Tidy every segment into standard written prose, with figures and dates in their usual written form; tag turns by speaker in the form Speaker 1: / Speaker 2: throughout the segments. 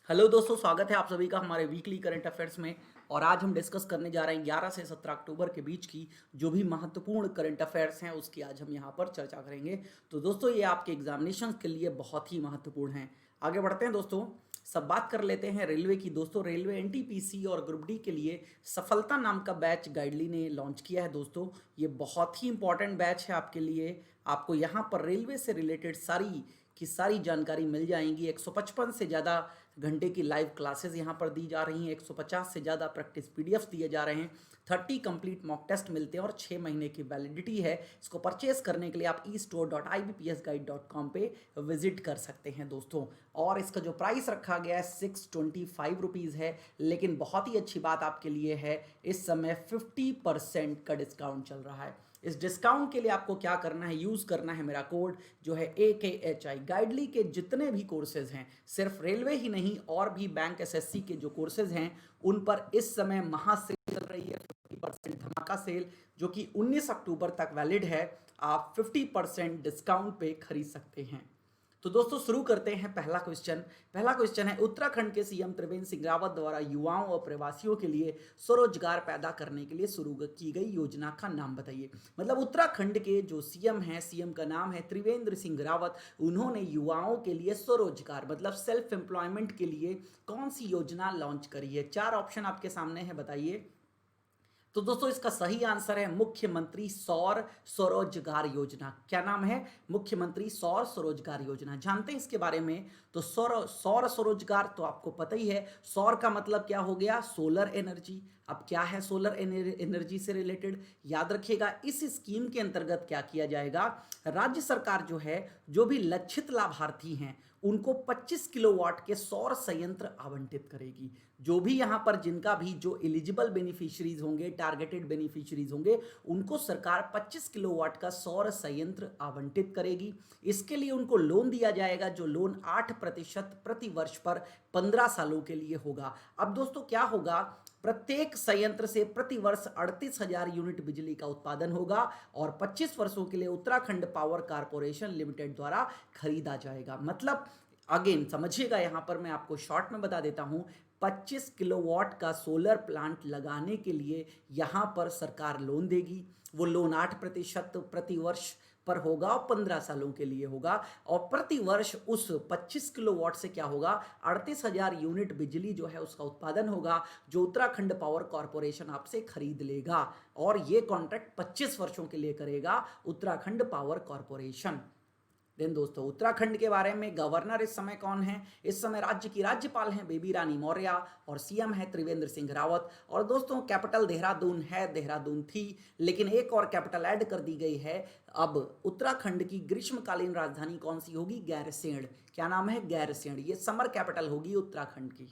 Speaker 1: Hello दोस्तों, स्वागत है आप सभी का हमारे वीकली करंट अफेयर्स में। और आज हम डिस्कस करने जा रहे हैं 11 से 17 अक्टूबर के बीच की जो भी महत्वपूर्ण करंट अफेयर्स हैं उसकी आज हम यहाँ पर चर्चा करेंगे। तो दोस्तों ये आपके एग्जामिनेशन के लिए बहुत ही महत्वपूर्ण हैं। आगे बढ़ते हैं दोस्तों, सब बात कर लेते हैं रेलवे की। दोस्तों रेलवे एनटीपीसी और ग्रुप डी के लिए सफलता नाम का बैच गाइडली ने लॉन्च किया है। दोस्तों ये बहुत ही इंपॉर्टेंट बैच है आपके लिए। आपको यहाँ पर रेलवे से रिलेटेड सारी की सारी जानकारी मिल जाएंगी। 155 से ज़्यादा घंटे की लाइव क्लासेस यहाँ पर दी जा रही हैं। 150 से ज़्यादा प्रैक्टिस पीडीएफ दिए जा रहे हैं। 30 कंप्लीट मॉक टेस्ट मिलते हैं और 6 महीने की वैलिडिटी है। इसको परचेस करने के लिए आप e-store.ibpsguide.com पे विजिट कर सकते हैं दोस्तों। और इसका जो प्राइस रखा गया है 625 रुपीज़ है। लेकिन बहुत ही अच्छी बात आपके लिए है, इस समय 50% का डिस्काउंट चल रहा है। इस डिस्काउंट के लिए आपको क्या करना है, यूज़ करना है मेरा कोड जो है AKHI। गाइडली के जितने भी कोर्सेज हैं, सिर्फ रेलवे ही नहीं और भी बैंक एसएससी के जो कोर्सेज हैं उन पर इस समय महासेल चल रही है। 50% धमाका सेल जो कि 19 अक्टूबर तक वैलिड है। आप 50% डिस्काउंट पे खरीद सकते हैं। तो दोस्तों शुरू करते हैं पहला क्वेश्चन है, उत्तराखंड के सीएम त्रिवेंद्र सिंह रावत द्वारा युवाओं और प्रवासियों के लिए स्वरोजगार पैदा करने के लिए शुरू की गई योजना का नाम बताइए। मतलब उत्तराखंड के जो सीएम हैं, सीएम का नाम है त्रिवेंद्र सिंह रावत। उन्होंने युवाओं के लिए स्वरोजगार मतलब सेल्फ एम्प्लॉयमेंट के लिए कौन सी योजना लॉन्च करी है। 4 ऑप्शन आपके सामने है, बताइए। तो दोस्तों इसका सही आंसर है मुख्यमंत्री सौर स्वरोजगार योजना। क्या नाम है? मुख्यमंत्री सौर स्वरोजगार योजना। जानते हैं इसके बारे में? तो सौर सौर स्वरोजगार तो आपको पता ही है। सौर का मतलब क्या हो गया? Solar energy. अब क्या है सोलर एनर्जी से रिलेटेड? याद रखिएगा, इस स्कीम के अंतर्गत क्या किया जाएगा, राज्य सरकार जो है, जो भी लक्षित लाभार्थी हैं उनको 25 किलोवाट के सौर संयंत्र आवंटित करेगी। जो भी यहां पर जिनका भी जो एलिजिबल बेनिफिशियरीज होंगे, टारगेटेड बेनिफिशियरीज होंगे, उनको सरकार 25 किलोवाट का सौर संयंत्र आवंटित करेगी। इसके लिए उनको लोन दिया जाएगा, जो लोन 8% प्रति वर्ष पर 15 सालों के लिए होगा। अब दोस्तों क्या होगा, प्रत्येक संयंत्र से प्रति वर्ष 38,000 यूनिट बिजली का उत्पादन होगा और 25 वर्षों के लिए उत्तराखंड पावर कारपोरेशन लिमिटेड द्वारा खरीदा जाएगा। मतलब अगेन समझिएगा, यहां पर मैं आपको शॉर्ट में बता देता हूं, 25 किलोवाट का सोलर प्लांट लगाने के लिए यहां पर सरकार लोन देगी। वो लोन 8% प्रति वर्ष पर होगा और 15 सालों के लिए होगा। और प्रति वर्ष उस 25 किलोवाट से क्या होगा, 38,000 यूनिट बिजली जो है उसका उत्पादन होगा, जो उत्तराखंड पावर कॉरपोरेशन आपसे खरीद लेगा। और ये कॉन्ट्रैक्ट 25 वर्षों के लिए करेगा उत्तराखंड पावर कॉरपोरेशन। देन दोस्तों उत्तराखंड के बारे में, गवर्नर इस समय कौन है? इस समय राज्य की राज्यपाल हैं बेबी रानी मौर्य और सीएम है त्रिवेंद्र सिंह रावत। और दोस्तों कैपिटल देहरादून है, देहरादून थी लेकिन एक और कैपिटल ऐड कर दी गई है। अब उत्तराखंड की ग्रीष्मकालीन राजधानी कौन सी होगी? गैरसेण। क्या नाम है? गैरसेण। ये समर कैपिटल होगी उत्तराखंड की।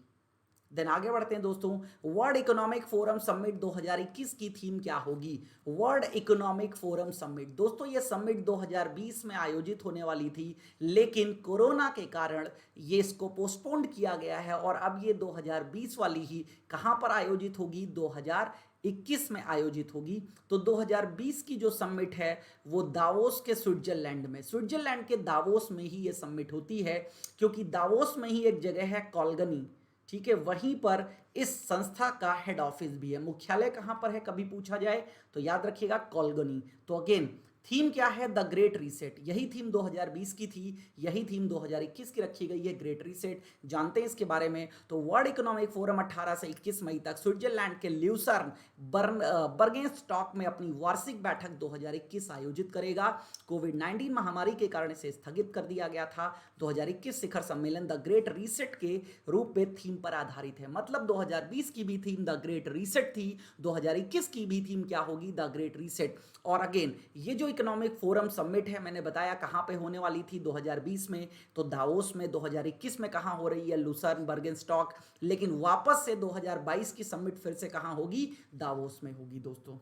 Speaker 1: देन आगे बढ़ते हैं दोस्तों, वर्ल्ड इकोनॉमिक फोरम समिट 2021 की थीम क्या होगी? वर्ल्ड इकोनॉमिक फोरम समिट, दोस्तों ये समिट 2020 में आयोजित होने वाली थी, लेकिन कोरोना के कारण ये इसको पोस्टपोन्ड किया गया है और अब ये 2020 वाली ही कहां पर आयोजित होगी? 2021 में आयोजित होगी। तो 2020 की जो समिट है वो दावोस के स्विट्जरलैंड में, स्विट्जरलैंड के दावोस में ही ये समिट होती है, क्योंकि दावोस में ही एक जगह है कॉल्गनी, ठीक है, वहीं पर इस संस्था का हेड ऑफिस भी है। मुख्यालय कहां पर है कभी पूछा जाए तो याद रखिएगा कॉल्गनी। तो अगेन थीम क्या है? The great reset. यही थीम 2020 की थी, यही थीम 2021 की रखी गई है, ग्रेट रीसेट। जानते हैं इसके बारे में? तो वर्ल्ड इकोनॉमिक फोरम 18 से 21 मई तक स्विट्जरलैंड के ल्यूसर्न बर्गेनस्टॉक में अपनी वार्षिक बैठक 2021 आयोजित करेगा। कोविड-19 महामारी के कारण इसे स्थगित कर दिया गया था। 2021 शिखर सम्मेलन द ग्रेट रीसेट के रूप में थीम पर आधारित है। मतलब 2020 की भी थीम द ग्रेट रीसेट थी, 2021 की भी थीम क्या होगी? The great reset. और अगेन ये जो इकोनॉमिक फोरम समिट है, मैंने बताया कहां पे होने वाली थी 2020 में, तो दावोस में। 2021 में कहां हो रही है? लुसर्न बर्गेनस्टॉक। लेकिन वापस से 2022 की समिट फिर से कहां होगी? दावोस में होगी दोस्तों।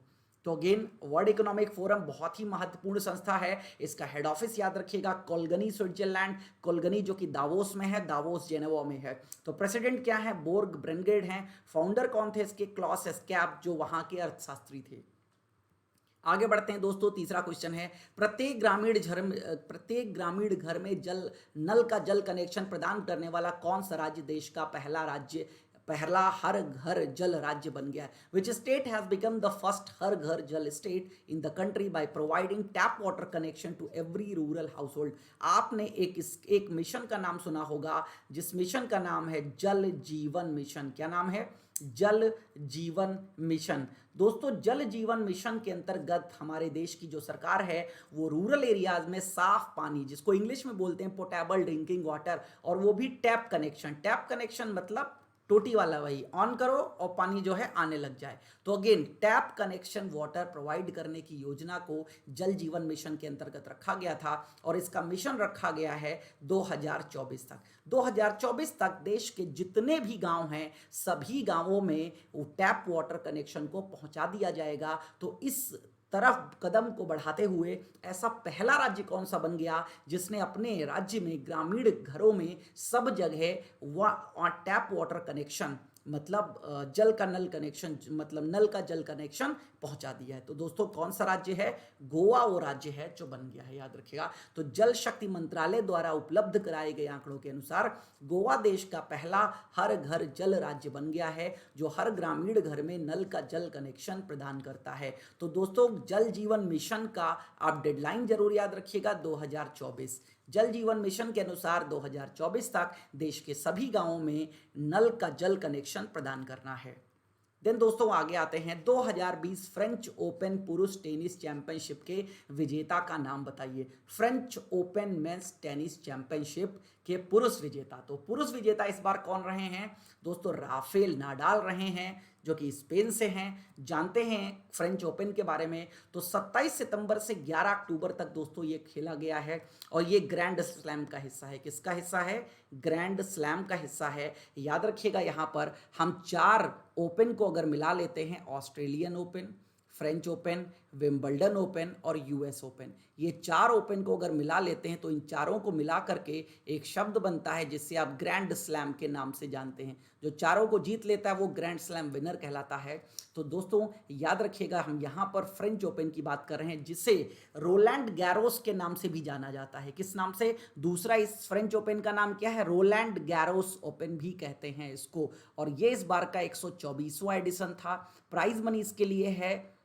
Speaker 1: तो अगेन वर्ल्ड इकोनॉमिक फोरम बहुत ही महत्वपूर्ण संस्था है। इसका हेड ऑफिस याद रखिएगा कोल्गनी स्विट्जरलैंड, कोल्गनी जो कि दावोस में है, दावोस जेनेवा में है। तो प्रेसिडेंट क्या है? बोर्ग ब्रेनगेड हैं। फाउंडर कौन थे इसके? क्लॉस एस्कैप, जो वहां के अर्थशास्त्री थे। आगे बढ़ते हैं दोस्तों, तीसरा क्वेश्चन है, प्रत्येक ग्रामीण घर में नल का जल कनेक्शन प्रदान करने वाला कौन सा राज्य देश का पहला हर घर जल राज्य बन गया है? Which state has become the first Har Ghar Jal state in the country by providing tap water connection to every rural household? आपने एक मिशन का नाम सुना होगा, जिस मिशन का नाम है जल जीवन मिशन। क्या नाम है? जल जीवन मिशन। दोस्तों, जल जीवन मिशन के अंतर्गत हमारे देश की जो सरकार है वो रूरल एरियाज में साफ पानी, जिसको इंग्लिश में बोलते हैं पोटेबल ड्रिंकिंग वाटर, और वो भी टैप कनेक्शन मतलब टोटी वाला, वही ऑन करो और पानी जो है आने लग जाए। तो again tap connection water provide करने की योजना को जल जीवन मिशन के अंतर्गत रखा गया था, और इसका मिशन रखा गया है 2024 तक। 2024 तक देश के जितने भी गांव हैं सभी गांवों में वो टैप वाटर कनेक्शन को पहुंचा दिया जाएगा। तो इस तरफ कदम को बढ़ाते हुए ऐसा पहला राज्य कौन सा बन गया जिसने अपने राज्य में ग्रामीण घरों में सब जगह टैप वाटर कनेक्शन मतलब जल का नल कनेक्शन मतलब नल का जल कनेक्शन पहुंचा दिया है? तो दोस्तों कौन सा राज्य है? गोवा वो राज्य है जो बन गया है, याद रखिएगा। तो जल शक्ति मंत्रालय द्वारा उपलब्ध कराए गए आंकड़ों के अनुसार गोवा देश का पहला हर घर जल राज्य बन गया है, जो हर ग्रामीण घर में नल का जल कनेक्शन प्रदान करता है। तो दोस्तों जल जीवन मिशन का आप डेडलाइन जरूर याद रखिएगा, 2024। जल जीवन मिशन के अनुसार 2024 तक देश के सभी गांवों में नल का जल कनेक्शन प्रदान करना है। देन दोस्तों आगे आते हैं, 2020 फ्रेंच ओपन पुरुष टेनिस चैंपियनशिप के विजेता का नाम बताइए। French Open men's tennis championship के पुरुष विजेता, तो पुरुष विजेता इस बार कौन रहे हैं दोस्तों? राफेल नाडाल रहे हैं, जो कि स्पेन से हैं। जानते हैं फ्रेंच ओपन के बारे में, तो 27 सितंबर से 11 अक्टूबर तक दोस्तों ये खेला गया है, और ये ग्रैंड स्लैम का हिस्सा है। किसका हिस्सा है? ग्रैंड स्लैम का हिस्सा है। याद रखिएगा, यहाँ पर हम 4 ओपन को अगर मिला लेते हैं, Australian open, French open, Wimbledon open और यूएस ओपन, ये 4 ओपन को अगर मिला लेते हैं तो इन चारों को मिला करके एक शब्द बनता है जिससे आप ग्रैंड स्लैम के नाम से जानते हैं। जो चारों को जीत लेता है वो ग्रैंड स्लैम विनर कहलाता है। तो दोस्तों याद रखिएगा, हम यहाँ पर फ्रेंच ओपन की बात कर रहे हैं, जिसे रोलैंड गैरोस के नाम से भी जाना जाता है। किस नाम से? दूसरा इस फ्रेंच ओपन का नाम क्या है? रोलैंड गैरोस ओपन भी कहते हैं इसको, और ये इस बार का 124वां एडिशन था। प्राइज मनी इसके लिए है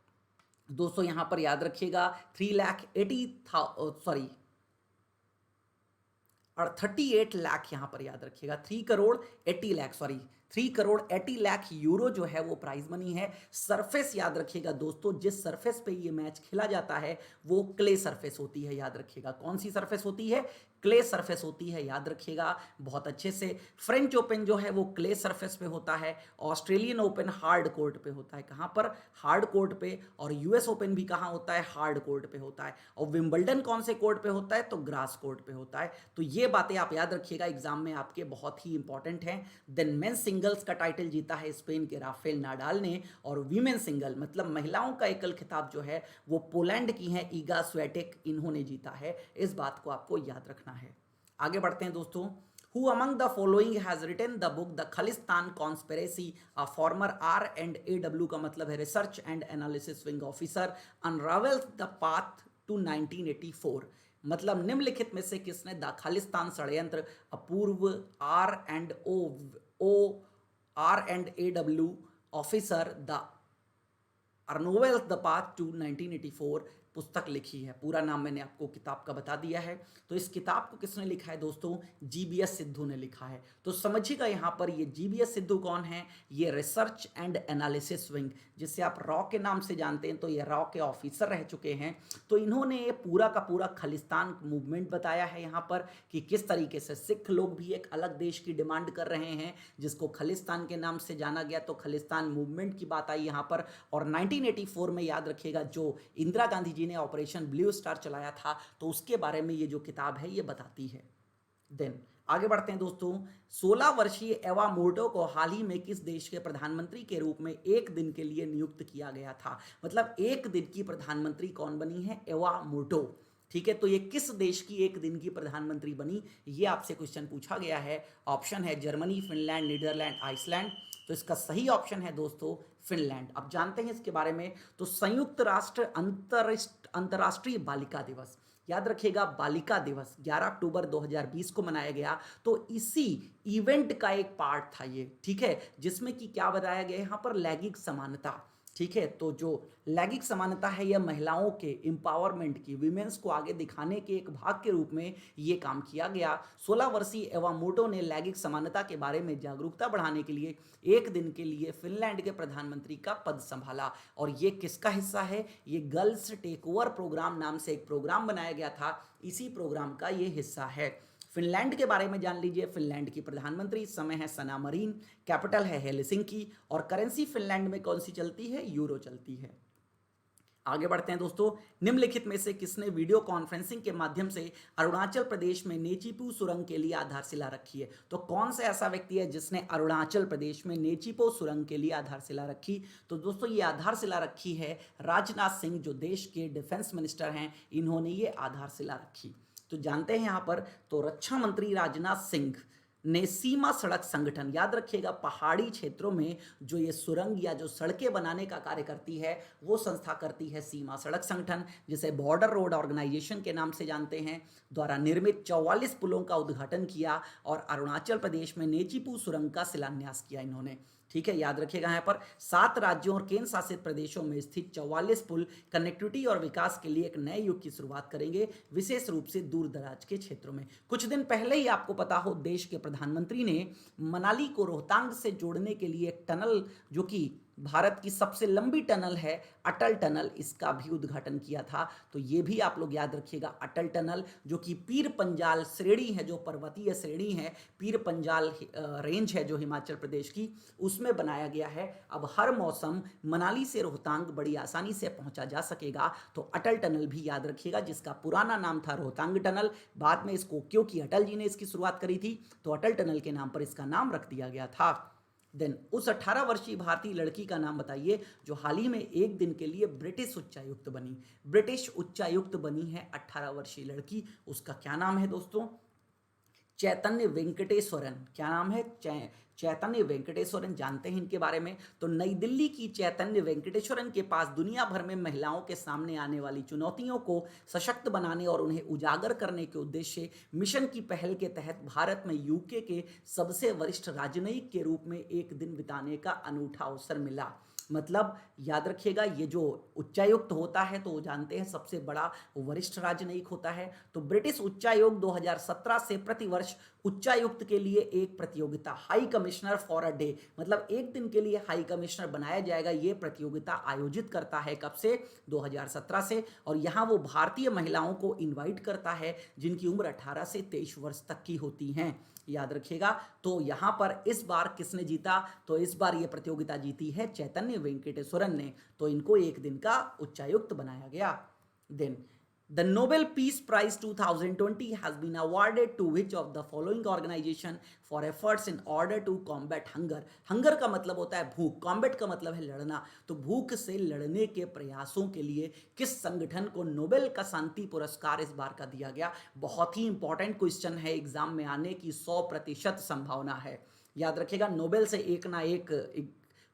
Speaker 1: दोस्तों, यहां पर याद रखिएगा 38 लाख, यहां पर याद रखिएगा 3 करोड़ 80 लाख यूरो जो है वो प्राइज मनी है। सरफेस याद रखिएगा दोस्तों, जिस सरफेस पे ये मैच खेला जाता है वो क्ले सरफेस होती है। याद रखिएगा कौन सी सरफेस होती है? क्ले सरफेस होती है, याद रखिएगा बहुत अच्छे से। फ्रेंच ओपन जो है वो क्ले सरफेस पे होता है, ऑस्ट्रेलियन ओपन हार्ड कोर्ट पे होता है। कहाँ पर? हार्ड कोर्ट पे। और यूएस ओपन भी कहाँ होता है? हार्ड कोर्ट पे होता है। और विंबलडन कौन से कोर्ट पे होता है? तो ग्रास कोर्ट पे होता है। तो ये बातें आप याद रखिएगा, एग्जाम में आपके बहुत ही इंपॉर्टेंट हैं। देन मेन सिंगल्स का टाइटल जीता है स्पेन के राफेल नाडाल ने, और वीमेन सिंगल मतलब महिलाओं का एकल खिताब जो है वो पोलैंड की है ईगा स्वेटेक, इन्होंने जीता है। इस बात को आपको याद रखना है। आगे बढ़ते हैं दोस्तों। Who among the following has written the book The Khalistan Conspiracy? A former R&AW का मतलब है research and analysis wing officer unravels the path to 1984। मतलब निम्नलिखित में से किसने द खालिस्तान षड्यंत्र Apurva R&AW officer the unravels the path to 1984 पुस्तक लिखी है? पूरा नाम मैंने आपको किताब का बता दिया है। तो इस किताब को किसने लिखा है दोस्तों? जीबीएस सिद्धू ने लिखा है। तो समझिएगा यहाँ पर ये जीबीएस सिद्धू कौन है? ये रिसर्च एंड एनालिसिस विंग, जिसे आप रॉ के नाम से जानते हैं, तो ये रॉ के ऑफिसर रह चुके हैं। तो इन्होंने ये पूरा का पूरा खालिस्तान मूवमेंट बताया है यहाँ पर, कि किस तरीके से सिख लोग भी एक अलग देश की डिमांड कर रहे हैं जिसको खालिस्तान के नाम से जाना गया। तो खालिस्तान मूवमेंट की बात आई यहाँ पर। और 1984 में याद रखिएगा जो इंदिरा गांधी जी ने ऑपरेशन ब्लू स्टार चलाया था, तो उसके बारे में ये जो किताब है ये बताती है। देन आगे बढ़ते हैं दोस्तों। 16 वर्षीय एवा मोर्टो को हाल ही में किस देश के प्रधानमंत्री के रूप में एक दिन के लिए नियुक्त किया गया था? मतलब एक दिन की प्रधानमंत्री कौन बनी है? एवा मोर्टो। ठीक है, तो ये किस देश की एक दिन की प्रधानमंत्री बनी, ये आपसे क्वेश्चन पूछा गया है। ऑप्शन है जर्मनी, फिनलैंड, नीदरलैंड, आइसलैंड। तो इसका सही ऑप्शन है दोस्तों फिनलैंड। अब जानते हैं इसके बारे में। तो संयुक्त राष्ट्र अंतर्राष्ट्रीय बालिका दिवस, याद रखिएगा बालिका दिवस 11 अक्टूबर 2020 को मनाया गया। तो इसी इवेंट का एक पार्ट था ये, ठीक है, जिसमें कि क्या बताया गया यहाँ पर लैंगिक समानता, ठीक है। तो जो लैंगिक समानता है यह महिलाओं के एम्पावरमेंट की, विमेंस को आगे दिखाने के एक भाग के रूप में ये काम किया गया। 16 वर्षीय एवामोटो ने लैंगिक समानता के बारे में जागरूकता बढ़ाने के लिए एक दिन के लिए फिनलैंड के प्रधानमंत्री का पद संभाला। और ये किसका हिस्सा है? ये गर्ल्स टेक ओवर प्रोग्राम नाम से एक प्रोग्राम बनाया गया था, इसी प्रोग्राम का ये हिस्सा है। फिनलैंड के बारे में जान लीजिए। फिनलैंड की प्रधानमंत्री इस समय है सना मरीन, कैपिटल है हेलसिंकी, और करेंसी फिनलैंड में कौन सी चलती है? यूरो चलती है। आगे बढ़ते हैं दोस्तों। निम्नलिखित में से किसने वीडियो कॉन्फ्रेंसिंग के माध्यम से अरुणाचल प्रदेश में नेचीपू सुरंग के लिए आधारशिला रखी है? तो कौन सा ऐसा व्यक्ति है जिसने अरुणाचल प्रदेश में नेचीपू सुरंग के लिए आधारशिला रखी? तो दोस्तों ये आधारशिला रखी है राजनाथ सिंह, जो देश के डिफेंस मिनिस्टर हैं, इन्होंने ये आधारशिला रखी। तो जानते हैं यहाँ पर, तो रक्षा मंत्री राजनाथ सिंह ने सीमा सड़क संगठन, याद रखिएगा पहाड़ी क्षेत्रों में जो ये सुरंग या जो सड़कें बनाने का कार्य करती है वो संस्था करती है सीमा सड़क संगठन, जिसे बॉर्डर रोड ऑर्गेनाइजेशन के नाम से जानते हैं, द्वारा निर्मित 44 पुलों का उद्घाटन किया और अरुणाचल प्रदेश में नेचीपू सुरंग का शिलान्यास किया इन्होंने, ठीक है। याद रखिएगा यहाँ पर 7 राज्यों और केंद्र शासित प्रदेशों में स्थित 44 पुल कनेक्टिविटी और विकास के लिए एक नए युग की शुरुआत करेंगे, विशेष रूप से दूर दराज के क्षेत्रों में। कुछ दिन पहले ही आपको पता हो, देश के प्रधानमंत्री ने मनाली को रोहतांग से जोड़ने के लिए एक टनल, जो कि भारत की सबसे लंबी टनल है अटल टनल, इसका भी उद्घाटन किया था। तो ये भी आप लोग याद रखिएगा, अटल टनल जो कि पीर पंजाल श्रेणी है, जो पर्वतीय श्रेणी है, पीर पंजाल रेंज है जो हिमाचल प्रदेश की, उसमें बनाया गया है। अब हर मौसम मनाली से रोहतांग बड़ी आसानी से पहुंचा जा सकेगा। तो अटल टनल भी याद रखिएगा, जिसका पुराना नाम था रोहतांग टनल, बाद में इसको, क्योंकि अटल जी ने इसकी शुरुआत करी थी, तो अटल टनल के नाम पर इसका नाम रख दिया गया था। देन उस 18 वर्षीय भारतीय लड़की का नाम बताइए जो हाल ही में एक दिन के लिए ब्रिटिश उच्चायुक्त बनी। ब्रिटिश उच्चायुक्त बनी है 18 वर्षीय लड़की, उसका क्या नाम है दोस्तों? चैतन्य वेंकटेश्वरन। क्या नाम है? चैतन्य वेंकटेश्वरन। जानते हैं इनके बारे में। तो नई दिल्ली की चैतन्य वेंकटेश्वरन के पास दुनिया भर में महिलाओं के सामने आने वाली चुनौतियों को सशक्त बनाने और उन्हें उजागर करने के उद्देश्य मिशन की पहल के तहत भारत में यूके के सबसे वरिष्ठ राजनयिक के रूप में एक दिन बिताने का अनूठा अवसर मिला। मतलब याद रखिएगा, ये जो उच्चायुक्त होता है तो वो जानते हैं सबसे बड़ा वरिष्ठ राजनयिक होता है। तो ब्रिटिश उच्चायोग 2017 से प्रतिवर्ष उच्चायुक्त के लिए एक प्रतियोगिता, high commissioner for a day, मतलब एक दिन के लिए हाई कमिश्नर बनाया जाएगा, ये प्रतियोगिता आयोजित करता है। कब से? 2017 से। और यहाँ वो भारतीय महिलाओं को इन्वाइट करता है जिनकी उम्र 18 से 23 वर्ष तक की होती हैं, याद रखिएगा। तो यहाँ पर इस बार किसने जीता? तो इस बार ये प्रतियोगिता जीती है चैतन्य वेंकटेश्वरन ने। तो इनको एक दिन का उच्चायुक्त बनाया गया। Then the Nobel Peace Prize 2020 has been awarded to which of the following organization for efforts in order to combat hunger। Hunger का मतलब होता है भूख, कॉम्बैट का मतलब है लड़ना। तो भूख से लड़ने के प्रयासों के लिए किस संगठन को नोबेल का शांति पुरस्कार इस बार का दिया गया? बहुत ही इंपॉर्टेंट क्वेश्चन है, एग्जाम में आने की 100% संभावना है। याद रखिएगा, नोबेल से एक ना एक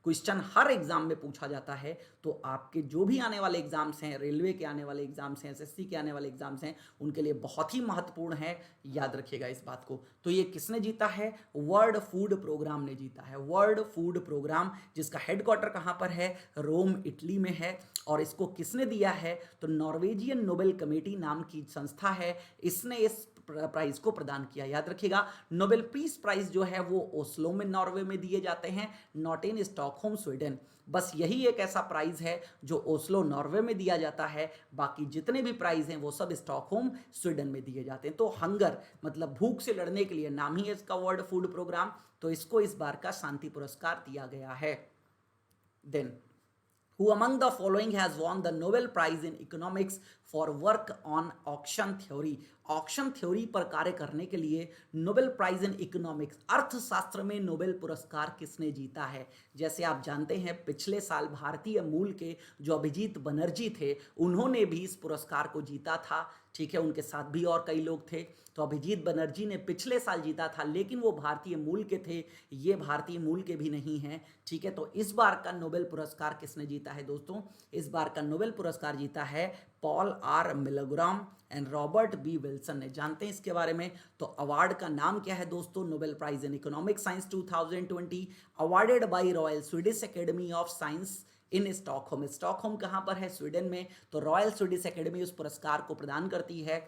Speaker 1: क्वेश्चन हर एग्जाम में पूछा जाता है। तो आपके जो भी आने वाले एग्जाम्स हैं, रेलवे के आने वाले एग्जाम्स हैं, एसएससी के आने वाले एग्जाम्स हैं, उनके लिए बहुत ही महत्वपूर्ण है, याद रखिएगा इस बात को। तो ये किसने जीता है? वर्ल्ड फूड प्रोग्राम ने जीता है। वर्ल्ड फूड प्रोग्राम, जिसका हेडक्वार्टर कहाँ पर है? रोम, इटली में है। और इसको किसने दिया है? तो नॉर्वेजियन नोबेल कमेटी नाम की संस्था है, इसने इस प्राइज को प्रदान किया। याद रखिएगा, नोबेल पीस प्राइज जो है वो ओस्लो में नॉर्वे में दिए जाते हैं, नॉट इन स्टॉकहोम स्वीडन। बस यही एक ऐसा प्राइज है जो ओस्लो नॉर्वे में दिया जाता है, बाकी जितने भी प्राइज हैं वो सब स्टॉकहोम स्वीडन में दिए जाते हैं। तो हंगर मतलब भूख से लड़ने के लिए नाम ही है इसका वर्ल्ड फूड प्रोग्राम, तो इसको इस बार का शांति पुरस्कार दिया गया है। Then Who among the following has won the Nobel Prize in Economics for work on auction theory? Auction theory पर कार्य करने के लिए नोबेल प्राइज इन इकोनॉमिक्स, अर्थशास्त्र में नोबेल पुरस्कार किसने जीता है? जैसे आप जानते हैं पिछले साल भारतीय मूल के जो अभिजीत बनर्जी थे, उन्होंने भी इस पुरस्कार को जीता था। ठीक है, उनके साथ भी और कई लोग थे। तो अभिजीत बनर्जी ने पिछले साल जीता था, लेकिन वो भारतीय मूल के थे, ये भारतीय मूल के भी नहीं हैं। ठीक है, तो इस बार का नोबेल पुरस्कार किसने जीता है दोस्तों? इस बार का नोबेल पुरस्कार जीता है Paul R Milgrom and Robert B Wilson ने। जानते हैं इसके बारे में? तो अवार्ड का नाम क्या है दोस्तों? Nobel prize in economic science 2020 awarded by royal Swedish academy of science in Stockholm. Stockholm कहाँ पर है? स्वीडन में। तो रॉयल स्वीडिश एकेडमी उस पुरस्कार को प्रदान करती है।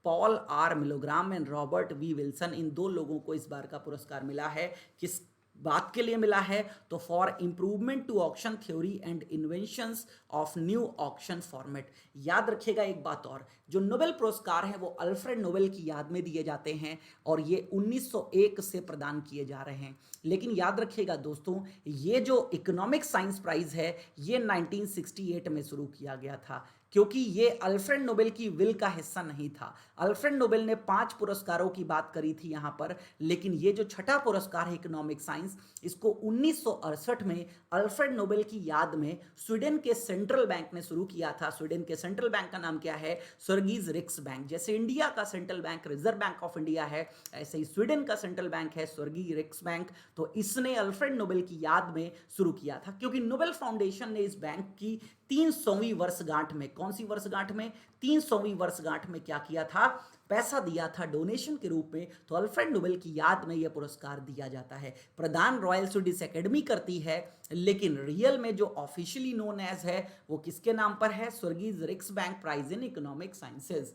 Speaker 1: Paul R Milgrom and Robert B Wilson, इन दो लोगों को इस बार का पुरस्कार मिला है। किस बात के लिए मिला है? तो for improvement to auction theory and inventions of new auction format. याद रखिएगा एक बात और, जो नोबेल पुरस्कार है वो अल्फ्रेड नोबेल की याद में दिए जाते हैं और ये 1901 से प्रदान किए जा रहे हैं। लेकिन याद रखिएगा दोस्तों, ये जो इकोनॉमिक साइंस प्राइज है ये 1968 में शुरू किया गया था, क्योंकि ये अल्फ्रेड नोबेल की विल का हिस्सा नहीं था। अल्फ्रेड नोबेल ने 5 पुरस्कारों की बात करी थी यहाँ पर, लेकिन ये जो छठा पुरस्कार है इकोनॉमिक साइंस, इसको 1968 में अल्फ्रेड नोबेल की याद में स्वीडन के सेंट्रल बैंक ने शुरू किया था। स्वीडन के सेंट्रल बैंक का नाम क्या है? स्वर्गीज रिक्स बैंक। जैसे इंडिया का central bank reserve bank of India है, ऐसे ही स्वीडन का सेंट्रल बैंक है स्वर्गीय रिक्स बैंक। तो इसने अल्फ्रेड नोबेल की याद में शुरू किया था, क्योंकि नोबेल फाउंडेशन ने इस बैंक की 300वीं वर्षगांठ में, कौन सी वर्षगांठ में? 300वीं वर्षगांठ में क्या किया था? पैसा दिया था डोनेशन के रूप में। तो अल्फ्रेड नोबेल की याद में यह पुरस्कार दिया जाता है। प्रदान रॉयल स्वीडिश एकेडमी करती है, लेकिन रियल में जो ऑफिशियली नोन एज है वो किसके नाम पर है? Sveriges Riksbank prize in economic sciences.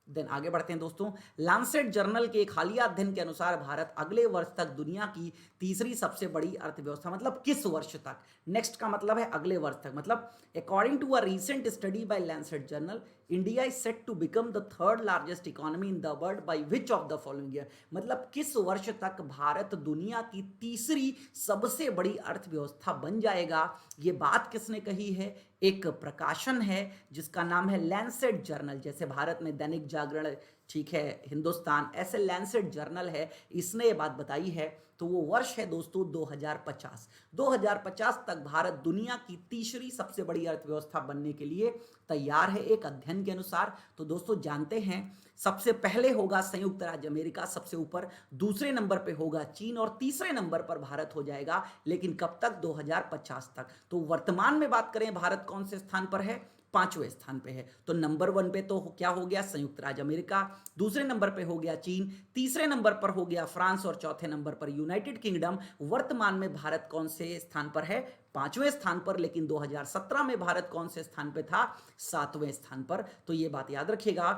Speaker 1: Then आगे बढ़ते हैं दोस्तों। लांसेट जर्नल के एक हालिया अध्ययन के अनुसार भारत अगले वर्ष तक दुनिया की तीसरी सबसे बड़ी अर्थव्यवस्था, मतलब किस वर्ष तक? नेक्स्ट का मतलब है अगले वर्ष तक, मतलब according to a recent study by Lancet journal, India is set to become the third largest economy in the world by which of the following year. मतलब किस वर्ष तक भारत दुनिया की तीसरी सबसे बड़ी अर्थव्यवस्था बन जाएगा? ये बात किसने कही है? एक प्रकाशन है जिसका नाम है लैंसेट जर्नल। जैसे भारत में दैनिक जागरण, ठीक है, हिंदुस्तान, ऐसे लैंसेट जर्नल है, इसने ये बात बताई है। तो वो वर्ष है दोस्तों 2050। 2050 तक भारत दुनिया की तीसरी सबसे बड़ी अर्थव्यवस्था बनने के लिए तैयार है एक अध्ययन के अनुसार। तो दोस्तों जानते हैं, सबसे पहले होगा संयुक्त राज्य अमेरिका सबसे ऊपर, दूसरे नंबर पे होगा चीन और तीसरे नंबर पर भारत हो जाएगा। लेकिन कब तक? 2050 तक। तो वर्तमान में बात करें भारत कौन से स्थान पर है? 5वें स्थान पे है। तो नंबर 1 पे तो क्या हो गया? संयुक्त राज्य अमेरिका, दूसरे नंबर पे हो गया चीन, तीसरे नंबर पर हो गया फ्रांस और चौथे नंबर पर यूनाइटेड किंगडम। वर्तमान में भारत कौन से स्थान पर है? 5वें स्थान पर। लेकिन 2017 में भारत कौन से स्थान पे था? 7वें स्थान पर। तो ये बात याद रखिएगा।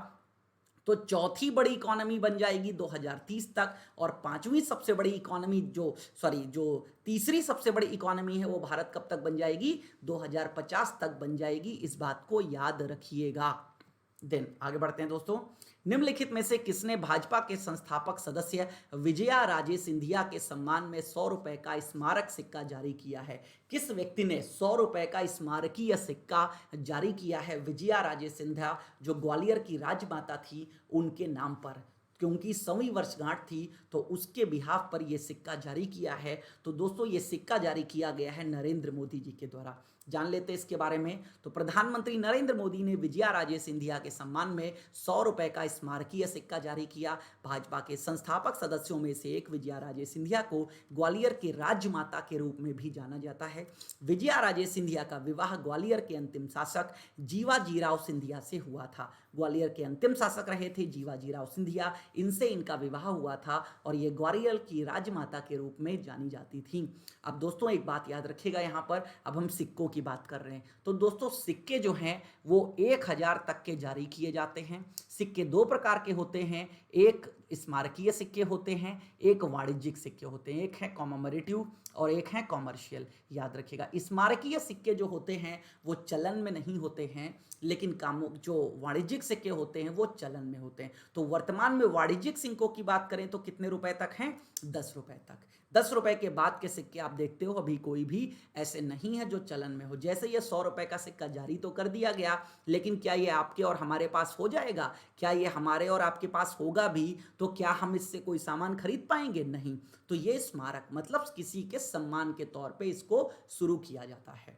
Speaker 1: तो चौथी बड़ी इकोनॉमी बन जाएगी 2030 तक, और पांचवी सबसे बड़ी इकोनॉमी जो तीसरी सबसे बड़ी इकोनॉमी है वो भारत कब तक बन जाएगी? 2050 तक बन जाएगी। इस बात को याद रखिएगा। देन आगे बढ़ते हैं दोस्तों। निम्नलिखित में से किसने भाजपा के संस्थापक सदस्य विजया राजे सिंधिया के सम्मान में 100 रुपए का स्मारक सिक्का जारी किया है? किस व्यक्ति ने 100 रुपए का स्मारकीय सिक्का जारी किया है विजया राजे सिंधिया, जो ग्वालियर की राजमाता थी, उनके नाम पर? क्योंकि 100वीं वर्षगांठ थी तो उसके बिहाफ पर यह सिक्का जारी किया है। तो दोस्तों ये सिक्का जारी किया गया है नरेंद्र मोदी जी के द्वारा। जान लेते हैं इसके बारे में। तो प्रधानमंत्री नरेंद्र मोदी ने विजया राजे सिंधिया के सम्मान में 100 रुपए का स्मारकीय सिक्का जारी किया। भाजपा के संस्थापक सदस्यों में से एक विजया राजे सिंधिया को ग्वालियर की राजमाता के रूप में भी जाना जाता है। विजया राजे सिंधिया का विवाह ग्वालियर के अंतिम शासक जीवाजीराव सिंधिया से हुआ था। ग्वालियर के अंतिम शासक रहे थे जीवाजीराव सिंधिया, इनसे इनका विवाह हुआ था और ये ग्वालियर की राजमाता के रूप में जानी जाती थी। अब दोस्तों एक बात याद रखिएगा, यहाँ पर अब हम सिक्कों की बात कर रहे हैं। तो दोस्तों सिक्के जो हैं वो 1000 तक के जारी किए जाते हैं। सिक्के 2 प्रकार के होते हैं, एक स्मारकीय सिक्के होते हैं, एक वाणिज्यिक सिक्के होते हैं। एक है कॉमेमोरेटिव और एक है कॉमर्शियल। याद रखिएगा, स्मारकीय सिक्के जो होते हैं वो चलन में नहीं होते हैं, लेकिन जो वाणिज्यिक सिक्के होते हैं वो चलन में होते हैं। तो वर्तमान में वाणिज्यिक सिक्कों की बात करें तो कितने रुपए तक हैं? 10 रुपए तक। 10 रुपए के बाद के सिक्के आप देखते हो अभी कोई भी ऐसे नहीं है जो चलन में हो। जैसे ये 100 रुपए का सिक्का जारी तो कर दिया गया, लेकिन क्या ये आपके और हमारे पास हो जाएगा? क्या ये हमारे और आपके पास होगा भी तो क्या हम इससे कोई सामान खरीद पाएंगे? नहीं। तो ये स्मारक मतलब किसी के सम्मान के तौर पे इसको शुरू किया जाता है।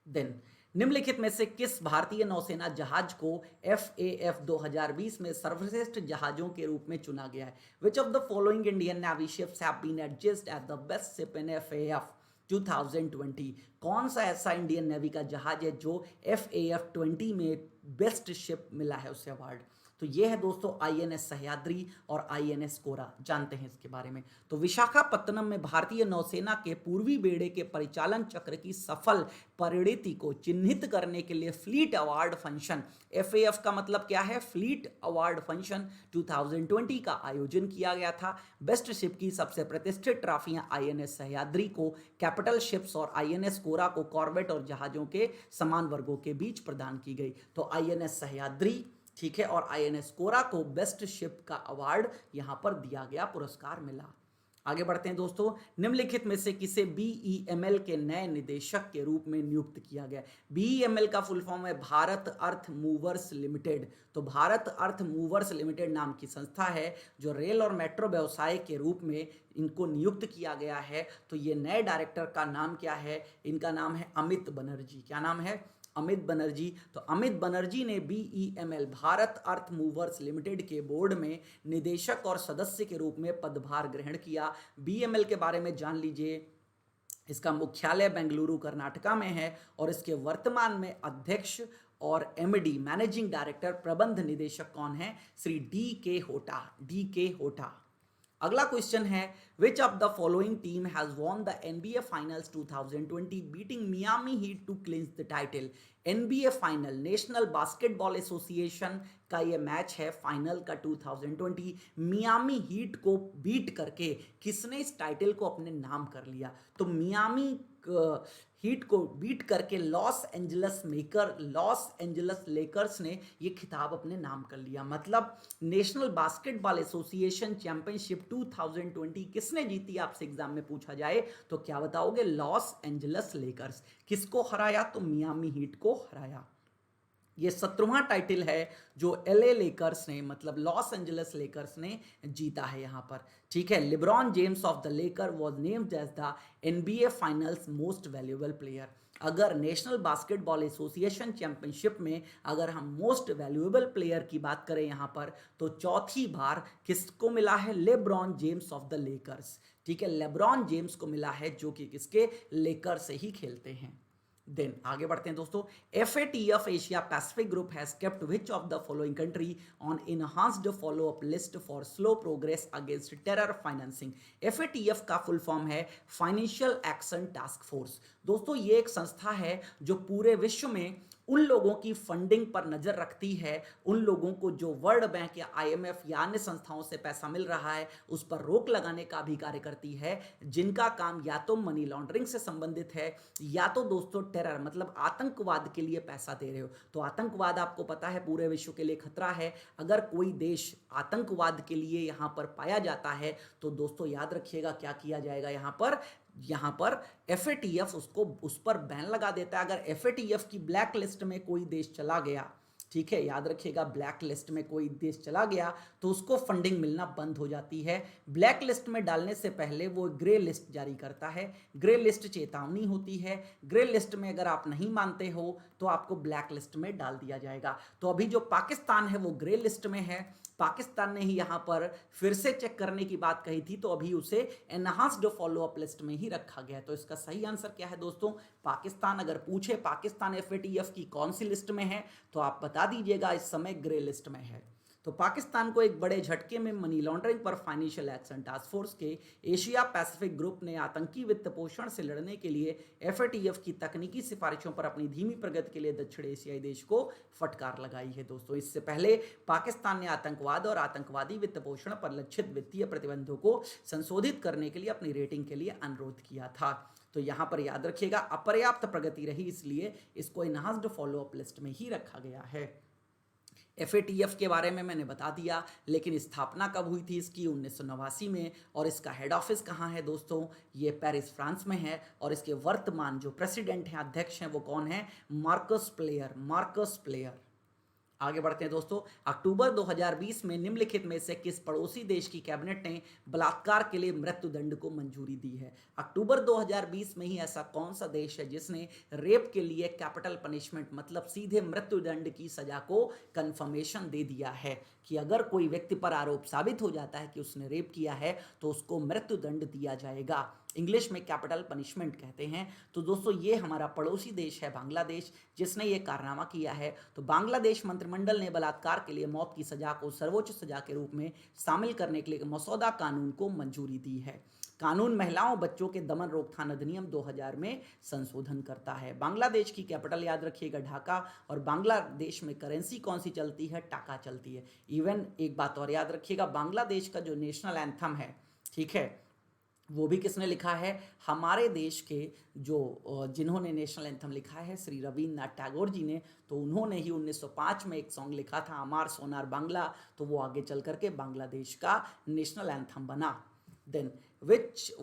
Speaker 1: देन निम्नलिखित में से किस भारतीय नौसेना जहाज को FAF 2020 में सर्वश्रेष्ठ जहाजों के रूप में चुना गया है? Which of the following Indian navy ships have been adjust at the best ship in FAF 2020? कौन सा ऐसा इंडियन नेवी का जहाज है जो FAF 20 में बेस्ट शिप मिला है उसे अवार्ड? तो ये है दोस्तों INS सह्याद्री और INS कोरा। जानते हैं इसके बारे में। तो विशाखापत्तनम में भारतीय नौसेना के पूर्वी बेड़े के परिचालन चक्र की सफल परिणति को चिन्हित करने के लिए फ्लीट अवार्ड फंक्शन, FAF का मतलब क्या है, फ्लीट अवार्ड फंक्शन 2020 का आयोजन किया गया था। बेस्ट शिप की सबसे प्रतिष्ठित ट्रॉफियां INS सह्याद्री को कैपिटल शिप्स और INS कोरा को कॉर्वेट और जहाजों के समान वर्गों के बीच प्रदान की गई। तो INS सह्याद्री, ठीक है, और INS कोरा को बेस्ट शिप का अवार्ड यहां पर दिया गया, पुरस्कार मिला। आगे बढ़ते हैं दोस्तों। निम्नलिखित में से किसे BEML के नए निदेशक के रूप में नियुक्त किया गया? BEML का फुल फॉर्म है भारत अर्थ मूवर्स लिमिटेड। तो भारत अर्थ मूवर्स लिमिटेड नाम की संस्था है जो रेल और मेट्रो व्यवसाय के रूप में इनको नियुक्त किया गया है। तो ये नए डायरेक्टर का नाम क्या है? इनका नाम है अमित बनर्जी। क्या नाम है? अमित बनर्जी। तो अमित बनर्जी ने BEML भारत अर्थ मूवर्स लिमिटेड के बोर्ड में निदेशक और सदस्य के रूप में पदभार ग्रहण किया। BEML के बारे में जान लीजिए। इसका मुख्यालय बेंगलुरु कर्नाटका में है और इसके वर्तमान में अध्यक्ष और MD मैनेजिंग डायरेक्टर प्रबंध निदेशक कौन है? श्री DK होटा। DK होटा। अगला क्वेश्चन है which of the following team has won the NBA finals 2020 beating Miami heat to clinch the title? NBA final, national basketball association का ये मैच है फाइनल का 2020। मियामी हीट को बीट करके किसने इस टाइटल को अपने नाम कर लिया? तो मियामी हीट को बीट करके लॉस एंजलस लेकर्स ने ये खिताब अपने नाम कर लिया। मतलब नेशनल बास्केटबॉल एसोसिएशन चैंपियनशिप 2020 किसने जीती? आपसे एग्जाम में पूछा जाए तो क्या बताओगे? Los Angeles Lakers. किसको हराया? तो मियामी हीट को हराया। ये 17वां टाइटल है जो LA लेकर्स ने, मतलब लॉस एंजलस लेकर्स ने जीता है यहाँ पर, ठीक है। LeBron James of the Laker was named as the NBA finals most valuable player. अगर नेशनल बास्केटबॉल एसोसिएशन चैंपियनशिप में अगर हम मोस्ट वैल्यूएबल प्लेयर की बात करें यहाँ पर, तो चौथी बार किसको मिला है? LeBron James of the Lakers, ठीक है। लेब्रॉन जेम्स को मिला है जो कि किसके? लेकर से ही खेलते हैं। देन आगे बढ़ते हैं दोस्तों। FATF Asia Pacific group has kept which of the following country on enhanced follow up list for slow progress against terror financing? FATF का फुल फॉर्म है फाइनेंशियल एक्शन टास्क फोर्स। दोस्तों ये एक संस्था है जो पूरे विश्व में उन लोगों की फंडिंग पर नजर रखती है, उन लोगों को जो वर्ल्ड बैंक या IMF या अन्य संस्थाओं से पैसा मिल रहा है उस पर रोक लगाने का भी कार्य करती है, जिनका काम या तो मनी लॉन्ड्रिंग से संबंधित है या तो दोस्तों टेरर मतलब आतंकवाद के लिए पैसा दे रहे हो। तो आतंकवाद आपको पता है पूरे विश्व के लिए खतरा है। अगर कोई देश आतंकवाद के लिए यहाँ पर पाया जाता है तो दोस्तों याद रखिएगा क्या किया जाएगा? यहाँ पर FATF उसको उस पर बैन लगा देता है। अगर FATF की ब्लैक लिस्ट में कोई देश चला गया, ठीक है, याद रखिएगा, ब्लैक लिस्ट में कोई देश चला गया तो उसको फंडिंग मिलना बंद हो जाती है। ब्लैक लिस्ट में डालने से पहले वो ग्रे लिस्ट जारी करता है। ग्रे लिस्ट चेतावनी होती है। ग्रे लिस्ट में अगर आप नहीं मानते हो तो आपको ब्लैक लिस्ट में डाल दिया जाएगा। तो अभी जो पाकिस्तान है वो ग्रे लिस्ट में है। पाकिस्तान ने ही यहाँ पर फिर से चेक करने की बात कही थी तो अभी उसे एनहांस्ड फॉलो अप लिस्ट में ही रखा गया है। तो इसका सही आंसर क्या है दोस्तों? पाकिस्तान। अगर पूछे पाकिस्तान FATF की कौन सी लिस्ट में है तो आप बता दीजिएगा इस समय ग्रे लिस्ट में है। तो पाकिस्तान को एक बड़े झटके में मनी लॉन्ड्रिंग पर फाइनेंशियल एक्शन टास्क फोर्स के एशिया पैसिफिक ग्रुप ने आतंकी वित्त पोषण से लड़ने के लिए FATF की तकनीकी सिफारिशों पर अपनी धीमी प्रगति के लिए दक्षिण एशियाई देश को फटकार लगाई है। दोस्तों इससे पहले पाकिस्तान ने आतंकवाद और आतंकवादी वित्त पोषण पर लक्षित वित्तीय प्रतिबंधों को संशोधित करने के लिए अपनी रेटिंग के लिए अनुरोध किया था। तो यहाँ पर याद रखिएगा अपर्याप्त प्रगति रही, इसलिए इसको इनहांस्ड फॉलो अप लिस्ट में ही रखा गया है। FATF के बारे में मैंने बता दिया, लेकिन स्थापना कब हुई थी इसकी? 1989 में। और इसका हेड ऑफिस कहाँ है दोस्तों? ये पेरिस फ्रांस में है। और इसके वर्तमान जो प्रेसिडेंट हैं, अध्यक्ष हैं, वो कौन है? Marcus player. आगे बढ़ते हैं दोस्तों। अक्टूबर 2020 में निम्नलिखित में से किस पड़ोसी देश की कैबिनेट ने बलात्कार के लिए मृत्युदंड को मंजूरी दी है? अक्टूबर 2020 में ही ऐसा कौन सा देश है जिसने रेप के लिए कैपिटल पनिशमेंट मतलब सीधे मृत्युदंड की सजा को कंफर्मेशन दे दिया है कि अगर कोई व्यक्ति पर आरोप साबित हो जाता है कि उसने रेप किया है तो उसको मृत्युदंड दिया जाएगा। इंग्लिश में कैपिटल पनिशमेंट कहते हैं। तो दोस्तों ये हमारा पड़ोसी देश है बांग्लादेश, जिसने ये कारनामा किया है। तो बांग्लादेश मंत्रिमंडल ने बलात्कार के लिए मौत की सजा को सर्वोच्च सजा के रूप में शामिल करने के लिए मसौदा कानून को मंजूरी दी है। कानून महिलाओं बच्चों के दमन रोकथाम अधिनियम 2000 में संशोधन करता है। बांग्लादेश की कैपिटल याद रखिएगा ढाका, और बांग्लादेश में करेंसी कौन सी चलती है? टाका चलती है। इवन एक बात और याद रखिएगा, बांग्लादेश का जो नेशनल एंथम है, ठीक है, वो भी किसने लिखा है? हमारे देश के जो जिन्होंने नेशनल एंथम लिखा है श्री रविन्द्रनाथ टैगोर जी ने। तो उन्होंने ही 1905 में एक सॉन्ग लिखा था अमार सोनार बांग्ला, तो वो आगे चल करके बांग्लादेश का नेशनल एंथम बना। Then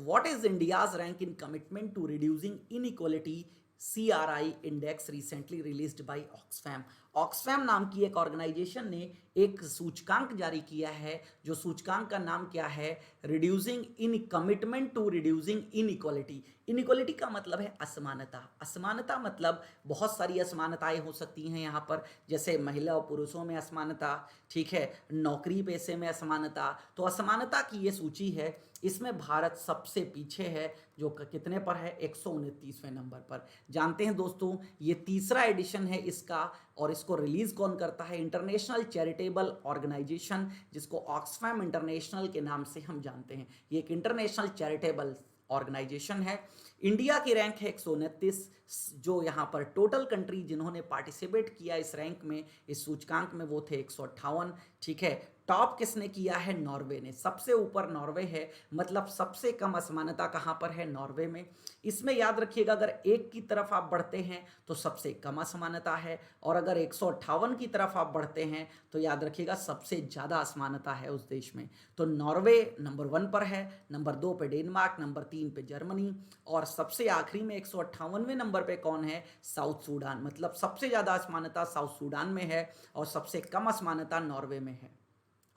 Speaker 1: what is India's rank in commitment to reducing inequality CRI index recently released by Oxfam? Oxfam नाम की एक ऑर्गेनाइजेशन ने एक सूचकांक जारी किया है, जो सूचकांक का नाम क्या है? Reducing in commitment to reducing inequality. Inequality का मतलब है असमानता। असमानता मतलब बहुत सारी असमानताएं हो सकती हैं यहाँ पर, जैसे महिला और पुरुषों में असमानता, ठीक है, नौकरी पेशे में असमानता। तो असमानता की ये सूची है, इसमें भारत सबसे पीछे है, जो कितने पर है? 129वें नंबर पर। जानते हैं दोस्तों, ये तीसरा एडिशन है इसका, और इसको रिलीज कौन करता है? इंटरनेशनल चैरिटेबल ऑर्गेनाइजेशन, जिसको ऑक्सफैम इंटरनेशनल के नाम से हम जानते हैं। ये एक इंटरनेशनल चैरिटेबल ऑर्गेनाइजेशन है। इंडिया की रैंक है 129, जो यहाँ पर टोटल कंट्री जिन्होंने पार्टिसिपेट किया इस रैंक में, इस सूचकांक में, वो थे 158, ठीक है। टॉप किसने किया है? नॉर्वे ने। सबसे ऊपर नॉर्वे है, मतलब सबसे कम असमानता कहाँ पर है? नॉर्वे में। इसमें याद रखिएगा, अगर 1 की तरफ आप बढ़ते हैं तो सबसे कम असमानता है, और अगर 158 की तरफ आप बढ़ते हैं तो याद रखिएगा सबसे ज़्यादा असमानता है उस देश में। तो नॉर्वे नंबर 1 पर है, नंबर 2 पे डेनमार्क, नंबर 3 पे जर्मनी, और सबसे आखिरी में 158वें नंबर पे कौन है? South Sudan. मतलब सबसे ज़्यादा असमानता साउथ सूडान में है, और सबसे कम असमानता नॉर्वे में है।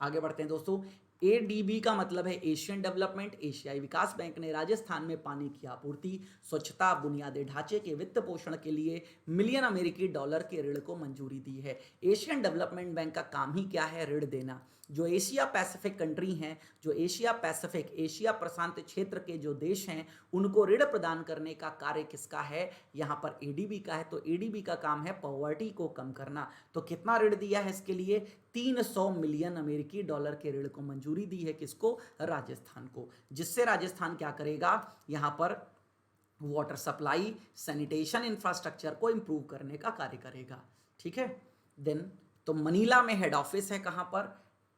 Speaker 1: आगे बढ़ते हैं दोस्तों। एडीबी का मतलब है एशियन डेवलपमेंट। एशियाई विकास बैंक ने राजस्थान में पानी की आपूर्ति, स्वच्छता, बुनियादी ढांचे के वित्त पोषण के लिए मिलियन अमेरिकी डॉलर के ऋण को मंजूरी दी है। एशियन डेवलपमेंट बैंक का काम ही क्या है? ऋण देना। जो एशिया पैसिफिक कंट्री हैं, जो एशिया पैसिफिक, एशिया प्रशांत क्षेत्र के जो देश हैं, उनको ऋण प्रदान करने का कार्य किसका है? यहाँ पर एडीबी का है। तो एडीबी का काम है पॉवर्टी को कम करना। तो कितना ऋण दिया है इसके लिए? 300 मिलियन अमेरिकी डॉलर के ऋण को मंजूरी दी है। किसको? राजस्थान को। जिससे राजस्थान क्या करेगा? यहाँ पर वाटर सप्लाई, सैनिटेशन इंफ्रास्ट्रक्चर को इंप्रूव करने का कार्य करेगा, ठीक है। देन तो मनीला में हेड ऑफिस है, कहाँ पर?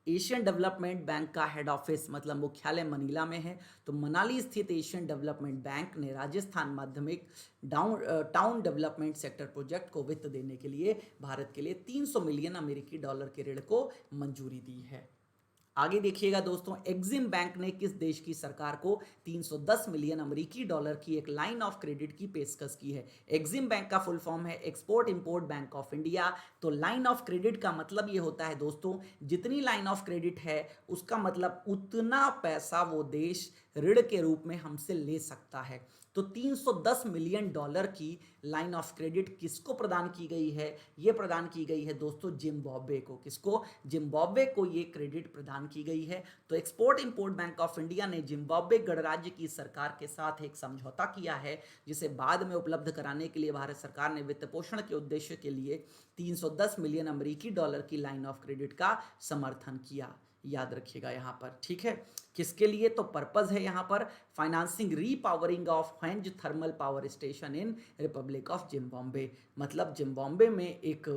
Speaker 1: एशियन डेवलपमेंट बैंक का हेड ऑफिस मतलब मुख्यालय मनीला में है। तो मनाली स्थित एशियन डेवलपमेंट बैंक ने राजस्थान माध्यमिक टाउन डेवलपमेंट सेक्टर प्रोजेक्ट को वित्त देने के लिए भारत के लिए 300 मिलियन अमेरिकी डॉलर के ऋण को मंजूरी दी है। आगे देखिएगा दोस्तों, एक्सिम बैंक ने किस देश की सरकार को 310 मिलियन अमेरिकी डॉलर की एक लाइन ऑफ क्रेडिट की पेशकश की है? एक्सिम बैंक का फुल फॉर्म है export import bank of India. तो लाइन ऑफ क्रेडिट का मतलब ये होता है दोस्तों, जितनी लाइन ऑफ क्रेडिट है उसका मतलब उतना पैसा वो देश ऋण के रूप में हमसे ले सकता है। तो 310 मिलियन डॉलर की लाइन ऑफ क्रेडिट किसको प्रदान की गई है? ये प्रदान की गई है दोस्तों जिम्बाब्वे को। किसको? जिम्बाब्वे को ये क्रेडिट प्रदान की गई है। तो export import bank of India ने जिम्बाब्वे गणराज्य की सरकार के साथ एक समझौता किया है, जिसे बाद में उपलब्ध कराने के लिए भारत सरकार ने वित्त पोषण के उद्देश्य के लिए 310 मिलियन अमेरिकी डॉलर की लाइन ऑफ क्रेडिट का समर्थन किया। याद रखिएगा यहाँ पर, ठीक है। किसके लिए? तो पर्पज है यहाँ पर financing repowering of Hwange thermal power station in Republic of Zimbabwe. मतलब जिम्बाब्वे में एक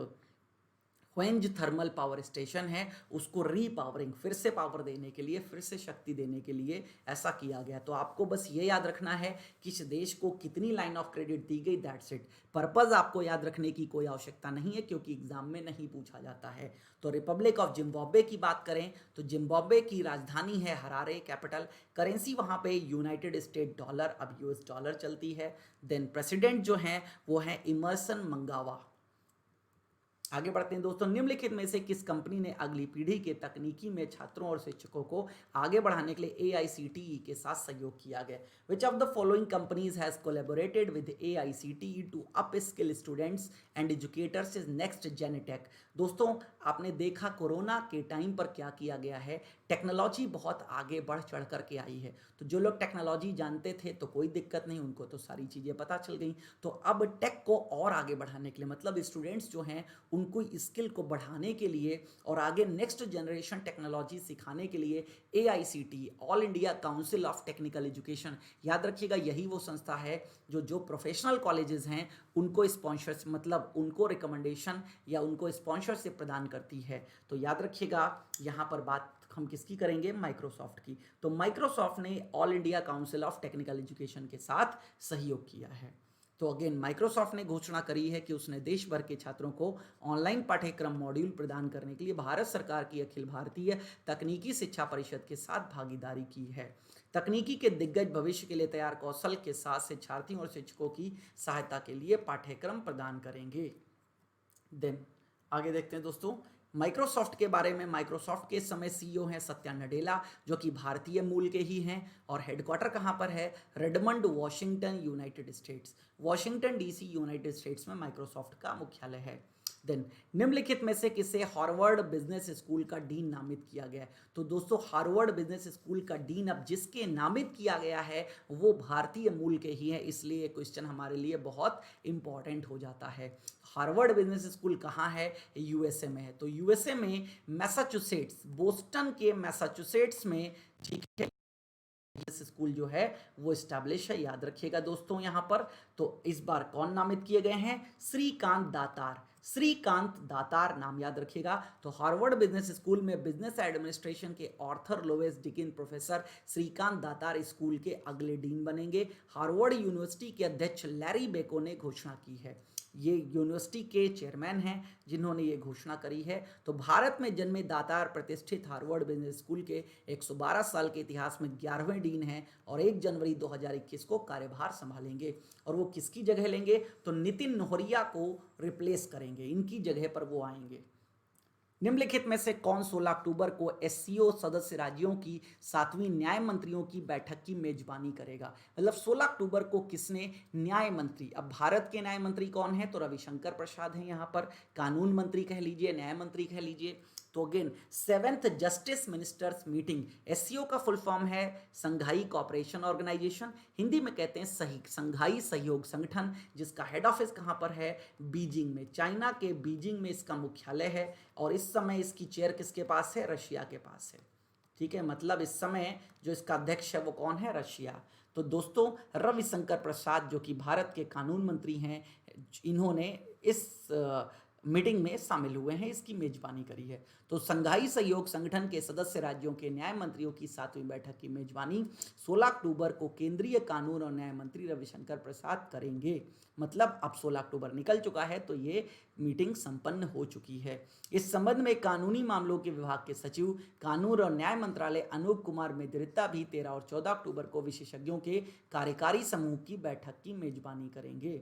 Speaker 1: ह्वेंज थर्मल पावर स्टेशन है, उसको रीपावरिंग, फिर से पावर देने के लिए, फिर से शक्ति देने के लिए ऐसा किया गया। तो आपको बस ये याद रखना है कि इस देश को कितनी लाइन ऑफ क्रेडिट दी गई, दैट्स इट। पर्पज आपको याद रखने की कोई आवश्यकता नहीं है, क्योंकि एग्जाम में नहीं पूछा जाता है। तो रिपब्लिक ऑफ जिम्बाब्वे की बात करें तो जिम्बाब्वे की राजधानी है हरारे, कैपिटल। करेंसी वहाँ पे यूनाइटेड स्टेट डॉलर, अब यूएस डॉलर चलती है। देन प्रेसिडेंट जो हैं वो हैं इमर्सन मंगावा। आगे बढ़ते हैं दोस्तों, निम्नलिखित में से किस कंपनी ने अगली पीढ़ी के तकनीकी में छात्रों और शिक्षकों को आगे बढ़ाने के लिए AICTE के साथ सहयोग किया गया? Which of the following companies has collaborated with AICTE to upskill students and educators is next Genetech? दोस्तों, आपने देखा कोरोना के टाइम पर क्या किया गया है, टेक्नोलॉजी बहुत आगे बढ़ चढ़ करके आई है। तो जो लोग टेक्नोलॉजी जानते थे तो कोई दिक्कत नहीं, उनको तो सारी चीज़ें पता चल गई। तो अब टेक को और आगे बढ़ाने के लिए, मतलब स्टूडेंट्स जो हैं उनको स्किल को बढ़ाने के लिए और आगे नेक्स्ट जनरेशन टेक्नोलॉजी सिखाने के लिए AICTE, all India council of technical education, याद रखिएगा यही वो संस्था है जो प्रोफेशनल कॉलेजेस हैं उनको स्पॉन्सरशिप, मतलब उनको रिकमेंडेशन या उनको स्पॉन्सरशिप प्रदान करती है। तो याद रखिएगा यहाँ पर बात हम किसकी करेंगे, माइक्रोसॉफ्ट की। तो माइक्रोसॉफ्ट ने all India council of technical education के साथ सहयोग किया है। तो अगेन माइक्रोसॉफ्ट ने घोषणा करी है कि उसने देश भर के छात्रों को ऑनलाइन पाठ्यक्रम मॉड्यूल प्रदान करने के लिए भारत सरकार की अखिल भारतीय तकनीकी शिक्षा परिषद के साथ भागीदारी की है। तकनीकी के दिग्गज भविष्य के लिए तैयार कौशल के साथ शिक्षार्थियों और शिक्षकों की सहायता के लिए पाठ्यक्रम प्रदान करेंगे। देन आगे देखते हैं दोस्तों माइक्रोसॉफ्ट के बारे में। माइक्रोसॉफ्ट के इस समय CEO हैं सत्या नडेला, जो कि भारतीय मूल के ही हैं और हेडक्वार्टर कहाँ पर है, Redmond, Washington, United states. Washington DC United states में माइक्रोसॉफ्ट का मुख्यालय है। देन निम्नलिखित में से किसे हार्वर्ड बिजनेस स्कूल का डीन नामित किया गया है? तो दोस्तों हार्वर्ड बिजनेस स्कूल का डीन अब जिसके नामित किया गया है वो भारतीय मूल के ही है, इसलिए क्वेश्चन हमारे लिए बहुत इंपॉर्टेंट हो जाता है। हार्वर्ड बिजनेस स्कूल कहाँ है, USA में है। तो USA में मैसाचुसेट्स, बोस्टन के मैसाचुसेट्स में, ठीक है, स्कूल जो है वो स्टैब्लिश है, याद रखिएगा दोस्तों यहाँ पर। तो इस बार कौन नामित किए गए हैं, श्रीकांत दातार, श्रीकांत दातार नाम याद रखिएगा। तो हार्वर्ड बिजनेस स्कूल में बिजनेस एडमिनिस्ट्रेशन के Arthur Lowes Dickinson professor Srikant Datar school के अगले डीन बनेंगे। हार्वर्ड यूनिवर्सिटी के अध्यक्ष लैरी बेको ने घोषणा की है, ये यूनिवर्सिटी के चेयरमैन हैं जिन्होंने ये घोषणा करी है। तो भारत में जन्मे दातार प्रतिष्ठित हार्वर्ड बिजनेस स्कूल के 112 साल के इतिहास में 11वें डीन हैं और 1 जनवरी 2021 को कार्यभार संभालेंगे। और वो किसकी जगह लेंगे, तो नितिन नोहरिया को रिप्लेस करेंगे, इनकी जगह पर वो आएंगे। निम्नलिखित में से कौन 16 अक्टूबर को SCO सदस्य राज्यों की 7वीं न्याय मंत्रियों की बैठक की मेजबानी करेगा? मतलब 16 अक्टूबर को किसने न्याय मंत्री, अब भारत के न्याय मंत्री कौन है, तो रविशंकर प्रसाद हैं यहाँ पर, कानून मंत्री कह लीजिए, न्याय मंत्री कह लीजिए। तो again 7th justice ministers meeting, SCO का फुल फॉर्म है संघाई कोऑपरेशन ऑर्गेनाइजेशन, हिंदी में कहते हैं संघाई सहयोग संगठन, जिसका हेड ऑफिस कहाँ पर है, बीजिंग में, चाइना के बीजिंग में इसका मुख्यालय है। और इस समय इसकी चेयर किसके पास है, रशिया के पास है। ठीक है, मतलब इस समय जो इसका अध्यक्ष है वो कौन है, रशिया। तो दोस्तों रविशंकर प्रसाद जो कि भारत के कानून मंत्री हैं, इन्होंने इस मीटिंग में शामिल हुए हैं, इसकी मेजबानी करी है। तो संघाई सहयोग संगठन के सदस्य राज्यों के न्याय मंत्रियों की 7वीं बैठक की मेजबानी 16 अक्टूबर को केंद्रीय कानून और न्याय मंत्री रविशंकर प्रसाद करेंगे। मतलब अब 16 अक्टूबर निकल चुका है तो ये मीटिंग संपन्न हो चुकी है। इस संबंध में कानूनी मामलों के विभाग के सचिव कानून और न्याय मंत्रालय अनूप कुमार मेहता भी 13 और 14 अक्टूबर को विशेषज्ञों के कार्यकारी समूह की बैठक की मेजबानी करेंगे।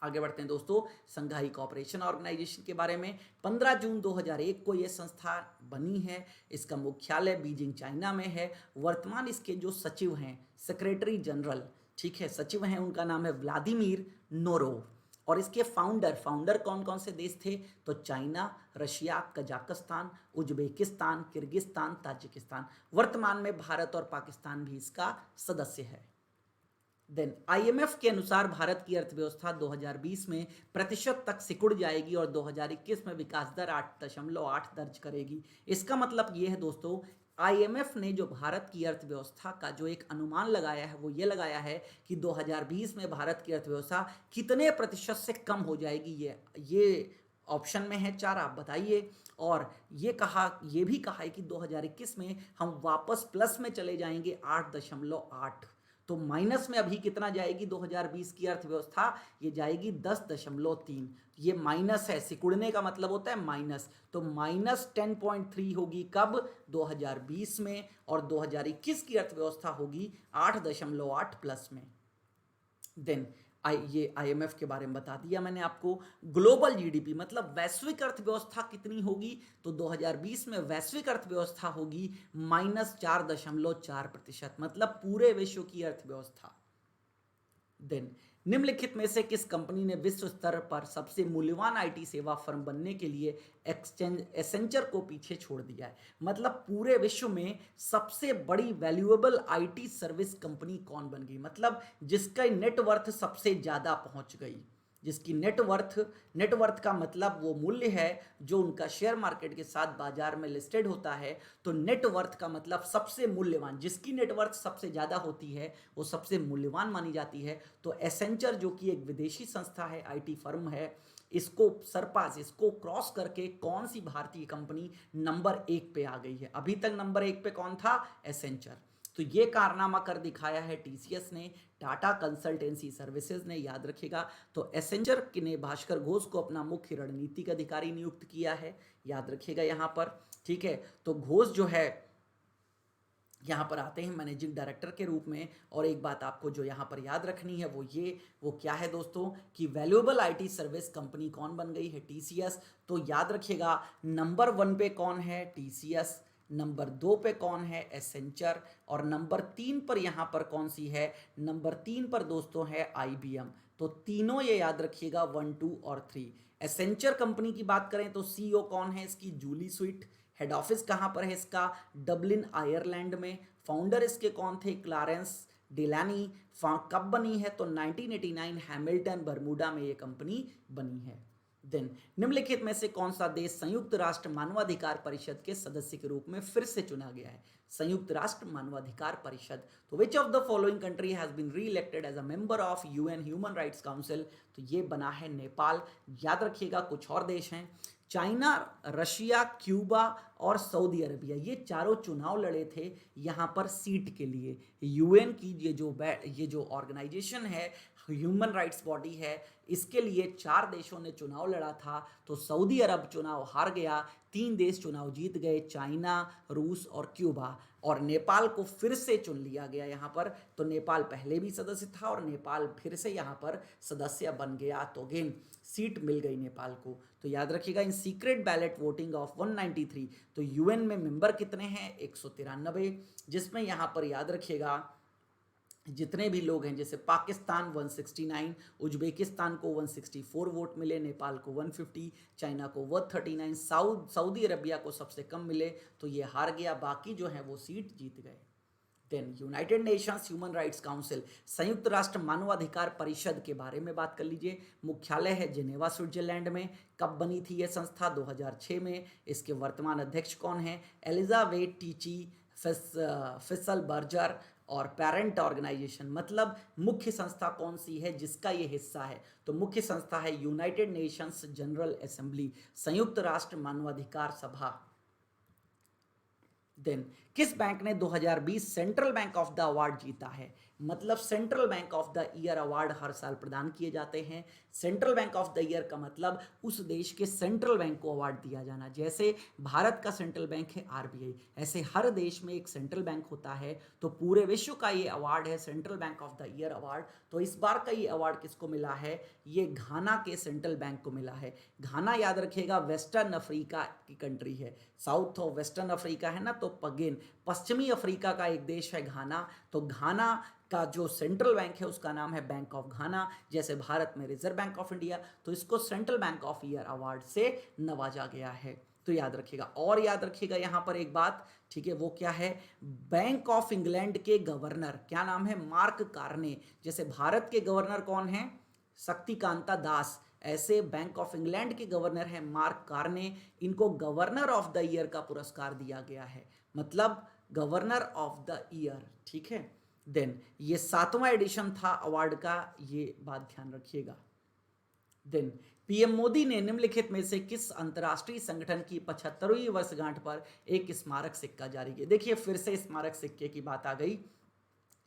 Speaker 1: आगे बढ़ते हैं दोस्तों संघाई कोऑपरेशन ऑर्गेनाइजेशन के बारे में। 15 जून 2001 को यह संस्था बनी है, इसका मुख्यालय बीजिंग चाइना में है। वर्तमान इसके जो सचिव हैं, सेक्रेटरी जनरल, ठीक है, सचिव हैं, उनका नाम है व्लादिमीर नोरोव। और इसके फाउंडर कौन कौन से देश थे, तो China, Russia, Kazakhstan, Uzbekistan, Kyrgyzstan, Tajikistan. वर्तमान में भारत और पाकिस्तान भी इसका सदस्य है। देन IMF के अनुसार भारत की अर्थव्यवस्था 2020 में प्रतिशत तक सिकुड़ जाएगी और 2021 में विकास दर 8.8 दर्ज करेगी। इसका मतलब ये है दोस्तों, IMF ने जो भारत की अर्थव्यवस्था का जो एक अनुमान लगाया है वो ये लगाया है कि 2020 में भारत की अर्थव्यवस्था कितने प्रतिशत से कम हो जाएगी। ये ऑप्शन में है 4, आप बताइए। और ये भी कहा है कि 2021 में हम वापस प्लस में चले जाएंगे 8.8। तो माइनस में अभी कितना जाएगी 2020 की अर्थव्यवस्था, ये जाएगी 10.3। ये माइनस है, सिकुड़ने का मतलब होता है माइनस। तो -10.3 होगी कब, 2020 में, और 2021 की अर्थव्यवस्था होगी 8.8 प्लस में। देन ये आईएमएफ के बारे में बता दिया मैंने आपको। ग्लोबल जीडीपी मतलब वैश्विक अर्थव्यवस्था कितनी होगी, तो 2020 में वैश्विक अर्थव्यवस्था होगी -4.4%, मतलब पूरे विश्व की अर्थव्यवस्था। देन निम्नलिखित में से किस कंपनी ने विश्व स्तर पर सबसे मूल्यवान आईटी सेवा फर्म बनने के लिए एसेंचर को पीछे छोड़ दिया है। मतलब पूरे विश्व में सबसे बड़ी वैल्यूएबल आईटी सर्विस कंपनी कौन बन गई, मतलब जिसका नेटवर्थ सबसे ज्यादा पहुंच गई, जिसकी नेटवर्थ का मतलब वो मूल्य है जो उनका शेयर मार्केट के साथ बाजार में लिस्टेड होता है। तो नेटवर्थ का मतलब सबसे मूल्यवान, जिसकी नेटवर्थ सबसे ज़्यादा होती है वो सबसे मूल्यवान मानी जाती है। तो एसेंचर जो कि एक विदेशी संस्था है, आईटी फर्म है, इसको क्रॉस करके कौन सी भारतीय कंपनी नंबर 1 पे आ गई है। अभी तक नंबर 1 पे कौन था, एसेंचर। तो ये कारनामा कर दिखाया है टीसीएस ने, टाटा कंसल्टेंसी सर्विसेज ने, याद रखिएगा। तो एसेंचर ने भास्कर घोष को अपना मुख्य रणनीतिक अधिकारी नियुक्त किया है, याद रखिएगा यहाँ पर, ठीक है। तो घोष जो है यहाँ पर आते हैं मैनेजिंग डायरेक्टर के रूप में। और एक बात आपको जो यहाँ पर याद रखनी है वो क्या है दोस्तों, कि वैल्यूएबल आईटी सर्विस कंपनी कौन बन गई है, टीसीएस। तो याद रखिएगा नंबर 1 पे कौन है, टीसीएस, नंबर 2 पे कौन है, एसेंचर, और नंबर 3 पर यहाँ पर कौन सी है, नंबर 3 पर दोस्तों है आईबीएम। तो तीनों ये याद रखिएगा 1, 2 और 3। एसेंचर कंपनी की बात करें तो सीईओ कौन है इसकी, जूली स्वीट। हेड ऑफिस कहाँ पर है इसका, डबलिन आयरलैंड में। फाउंडर इसके कौन थे, क्लारेंस डिलानी। कब बनी है, तो 1989 हैमिल्टन बर्मुडा में ये कंपनी बनी है। देन निम्नलिखित में से कौन सा देश संयुक्त राष्ट्र मानवाधिकार परिषद के सदस्य के रूप में फिर से चुना गया है, संयुक्त राष्ट्र मानवाधिकार परिषद। तो which of the following country has been re elected as a member of UN human rights council, तो ये बना है नेपाल। याद रखिएगा कुछ और देश हैं, चाइना, रशिया, क्यूबा और सऊदी अरबिया, ये चारों चुनाव लड़े थे यहाँ पर सीट के लिए। यूएन की ये जो ऑर्गेनाइजेशन है, ह्यूमन राइट्स बॉडी है, इसके लिए 4 देशों ने चुनाव लड़ा था। तो सऊदी अरब चुनाव हार गया, 3 देश चुनाव जीत गए, चाइना, रूस और क्यूबा। और नेपाल को फिर से चुन लिया गया यहाँ पर। तो नेपाल पहले भी सदस्य था और नेपाल फिर से यहाँ पर सदस्य बन गया। तो अगेन सीट मिल गई नेपाल को। तो याद रखिएगा इन सीक्रेट बैलेट वोटिंग ऑफ 193, तो यूएन में मेंबर कितने हैं, 193, जिसमें यहाँ पर याद रखिएगा जितने भी लोग हैं, जैसे पाकिस्तान 169, उज्बेकिस्तान को 164 वोट मिले, नेपाल को 150, चाइना को 139, सऊदी अरबिया को सबसे कम मिले, तो ये हार गया, बाकी जो है वो सीट जीत गए। Then united nations human rights council, संयुक्त राष्ट्र मानवाधिकार परिषद के बारे में बात कर लीजिए। मुख्यालय है जिनेवा, स्विट्जरलैंड में। कब बनी थी ये संस्था, 2006 में। इसके वर्तमान अध्यक्ष कौन है, एलिजाबेथ टीची फिसल बर्जर। और पेरेंट ऑर्गेनाइजेशन मतलब मुख्य संस्था कौन सी है जिसका ये हिस्सा है, तो मुख्य संस्था है यूनाइटेड नेशंस जनरल असेंबली, संयुक्त राष्ट्र मानवाधिकार सभा। देन किस बैंक ने 2020 central bank of the award जीता है, मतलब central bank of the year award हर साल प्रदान किए जाते हैं। Central bank of the year का मतलब उस देश के सेंट्रल बैंक को अवार्ड दिया जाना। जैसे भारत का सेंट्रल बैंक है आरबीआई, ऐसे हर देश में एक सेंट्रल बैंक होता है। तो पूरे विश्व का ये अवार्ड है central bank of the year award. तो इस बार का ये अवार्ड किसको मिला है, ये घाना के सेंट्रल बैंक को मिला है। घाना याद रखिएगा वेस्टर्न अफ्रीका की कंट्री है, साउथ ऑफ वेस्टर्न अफ्रीका है ना, तो अगेन पश्चिमी अफ्रीका का एक देश है घाना। तो घाना का जो सेंट्रल बैंक है उसका नाम है बैंक ऑफ घाना। जैसे भारत में रिजर्व बैंक ऑफ इंडिया, तो इसको central bank of year award से नवाजा गया है। तो याद रखिएगा। और याद रखिएगा यहाँ पर एक बात, ठीक है, वो क्या है, बैंक ऑफ इंग्लैंड के गवर्नर क्या नाम है, मार्क कार्ने। जैसे भारत के गवर्नर कौन है, शक्तिकांता दास, ऐसे बैंक ऑफ इंग्लैंड के गवर्नर हैं मार्क कार्ने। इनको गवर्नर ऑफ द ईयर का पुरस्कार दिया गया है, मतलब गवर्नर ऑफ द ईयर, ठीक है। देन ये 7वां एडिशन था अवार्ड का, ये बात ध्यान रखिएगा। देन पीएम मोदी ने निम्नलिखित में से किस अंतर्राष्ट्रीय संगठन की 75वीं वर्षगांठ पर एक स्मारक सिक्का जारी किया। देखिए फिर से स्मारक सिक्के की बात आ गई।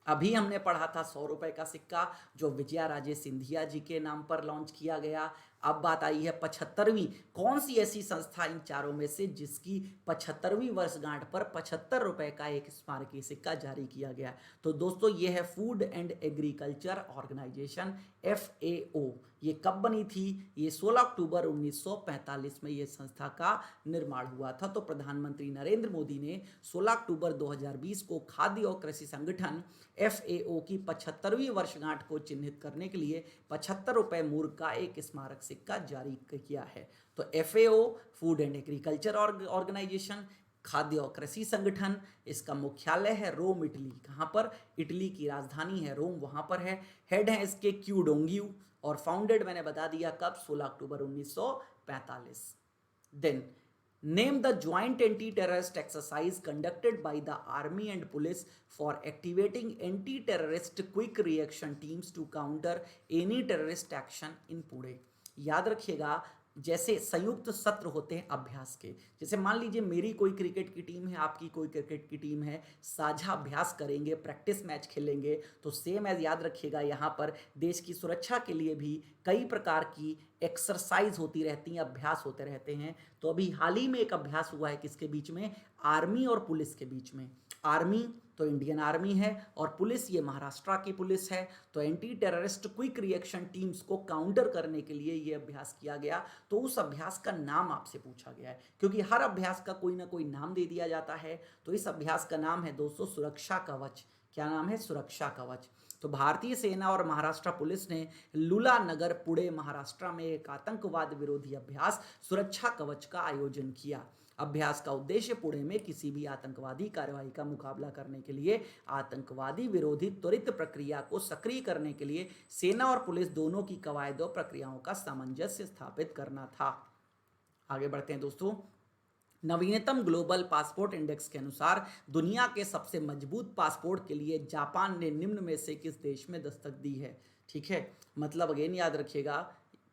Speaker 1: अभी हमने पढ़ा था 100 रुपए का सिक्का जो विजया राजे सिंधिया जी के नाम पर लॉन्च किया गया। अब बात आई है 75वीं, कौन सी ऐसी संस्था इन चारों में से जिसकी 75वीं वर्षगांठ पर 75 रुपए का एक स्मारकीय सिक्का जारी किया गया? तो दोस्तों ये है food and agriculture organisation, FAO। ये कब बनी थी? ये 16 अक्टूबर 1945 में ये संस्था का निर्माण हुआ था। तो प्रधानमंत्री नरेंद्र मोदी ने 16 अक्टूबर 2020 को खाद्य और कृषि संगठन FAO की 75वीं वर्षगांठ को चिन्हित करने के लिए 75 रुपए मूल्य का एक स्मारक सिक्का जारी किया है। तो FAO food and agriculture organisation, खाद्य और कृषि संगठन, इसका मुख्यालय है रोम, इटली। कहाँ पर? इटली की राजधानी है रोम, वहाँ पर है। हेड है इसके क्यू डोंगियू, और फाउंडेड मैंने बता दिया कब? 16 अक्टूबर 1945। Then name the joint anti terrorist exercise conducted by the army and police for activating anti terrorist quick reaction teams to counter any terrorist action in Pune. याद रखिएगा, जैसे संयुक्त सत्र होते हैं अभ्यास के, जैसे मान लीजिए मेरी कोई क्रिकेट की टीम है, आपकी कोई क्रिकेट की टीम है, साझा अभ्यास करेंगे, प्रैक्टिस मैच खेलेंगे, तो सेम एज याद रखिएगा यहाँ पर देश की सुरक्षा के लिए भी कई प्रकार की एक्सरसाइज होती रहती हैं, अभ्यास होते रहते हैं। तो अभी हाल ही में एक अभ्यास हुआ है किसके बीच में? आर्मी और पुलिस के बीच में। आर्मी तो इंडियन आर्मी है और पुलिस ये महाराष्ट्र की पुलिस है। तो anti terrorist quick reaction teams को काउंटर करने के लिए ये अभ्यास किया गया। तो उस अभ्यास का नाम आपसे पूछा गया है, क्योंकि हर अभ्यास का कोई ना कोई नाम दे दिया जाता है। तो इस अभ्यास का नाम है दोस्तों सुरक्षा कवच। क्या नाम है? सुरक्षा कवच। तो भारतीय सेना और महाराष्ट्र पुलिस ने लुला नगर पुणे महाराष्ट्र में एक आतंकवाद विरोधी अभ्यास सुरक्षा कवच का आयोजन किया। अभ्यास का उद्देश्य पुणे में किसी भी आतंकवादी कार्रवाई का मुकाबला करने के लिए आतंकवादी विरोधी त्वरित प्रक्रिया को सक्रिय करने के लिए सेना और पुलिस दोनों की कवायद और प्रक्रियाओं का सामंजस्य स्थापित करना था। आगे बढ़ते हैं दोस्तों। नवीनतम ग्लोबल पासपोर्ट इंडेक्स के अनुसार दुनिया के सबसे मजबूत पासपोर्ट के लिए जापान ने निम्न में से किस देश में दस्तक दी है? ठीक है, मतलब अगेन याद रखिएगा,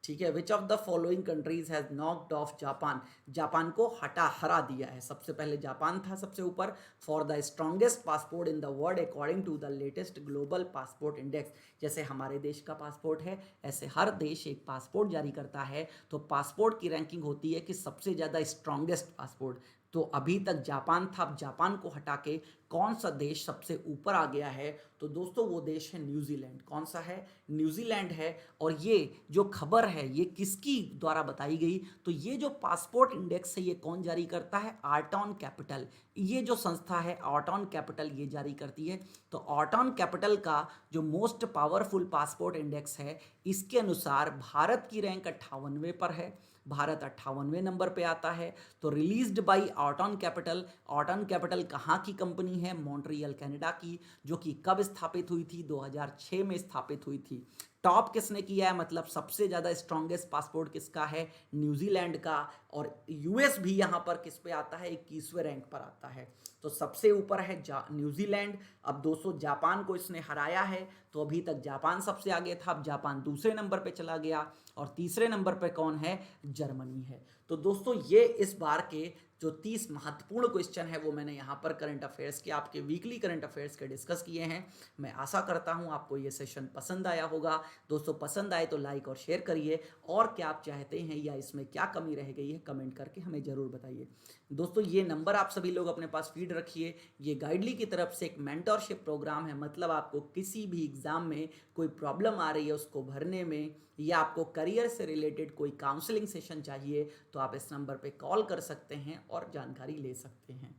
Speaker 1: ठीक है। Which of the following countries has knocked of Japan? Japan को हरा दिया है। सबसे पहले जापान था सबसे ऊपर। For the strongest passport in the world according to the latest global passport index. जैसे हमारे देश का पासपोर्ट है, ऐसे हर देश एक पासपोर्ट जारी करता है। तो पासपोर्ट की रैंकिंग होती है कि सबसे ज़्यादा स्ट्रॉन्गेस्ट पासपोर्ट। तो अभी तक जापान था, अब जापान को हटा के कौन सा देश सबसे ऊपर आ गया है? तो दोस्तों वो देश है न्यूजीलैंड। कौन सा है? न्यूजीलैंड है। और ये जो खबर है ये किसकी द्वारा बताई गई? तो ये जो पासपोर्ट इंडेक्स है ये कौन जारी करता है? आर्टॉन कैपिटल। ये जो संस्था है आर्टॉन कैपिटल ये जारी करती है। तो आर्टॉन कैपिटल का जो मोस्ट पावरफुल पासपोर्ट इंडेक्स है, इसके अनुसार भारत की रैंक 58वें पर है। भारत 58वें नंबर पे आता है। तो रिलीज्ड बाय आर्टॉन कैपिटल। आर्टॉन कैपिटल कहाँ की कंपनी है? मॉन्ट्रियल कनाडा की, जो कि कब स्थापित हुई थी? 2006 में स्थापित हुई थी। टॉप किसने किया है, मतलब सबसे ज़्यादा स्ट्रॉन्गेस्ट पासपोर्ट किसका है? न्यूजीलैंड का। और यूएस भी यहाँ पर किस पे आता है? 21वें रैंक पर आता है। तो सबसे ऊपर है न्यूजीलैंड। अब दोस्तों जापान को इसने हराया है। तो अभी तक जापान सबसे आगे था, अब जापान दूसरे नंबर पे चला गया। और तीसरे नंबर पे कौन है? जर्मनी है। तो दोस्तों ये इस बार के जो 30 महत्वपूर्ण क्वेश्चन है वो मैंने यहाँ पर करंट अफेयर्स के, आपके वीकली करंट अफेयर्स के डिस्कस किए हैं। मैं आशा करता हूँ आपको ये सेशन पसंद आया होगा। दोस्तों पसंद आए तो लाइक और शेयर करिए, और क्या आप चाहते हैं या इसमें क्या कमी रह गई है कमेंट करके हमें ज़रूर बताइए। दोस्तों ये नंबर आप सभी लोग अपने पास फीड रखिए। ये गाइडली की तरफ से एक मेंटरशिप प्रोग्राम है, मतलब आपको किसी भी एग्ज़ाम में कोई प्रॉब्लम आ रही है उसको भरने में, या आपको करियर से रिलेटेड कोई काउंसलिंग सेशन चाहिए, तो आप इस नंबर पे कॉल कर सकते हैं और जानकारी ले सकते हैं।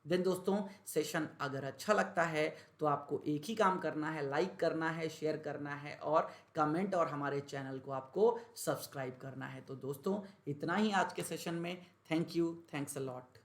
Speaker 1: देन दोस्तों सेशन अगर अच्छा लगता है तो आपको एक ही काम करना है, लाइक करना है, शेयर करना है और कमेंट, और हमारे चैनल को आपको सब्सक्राइब करना है। तो दोस्तों इतना ही आज के सेशन में। Thank you, thanks a lot.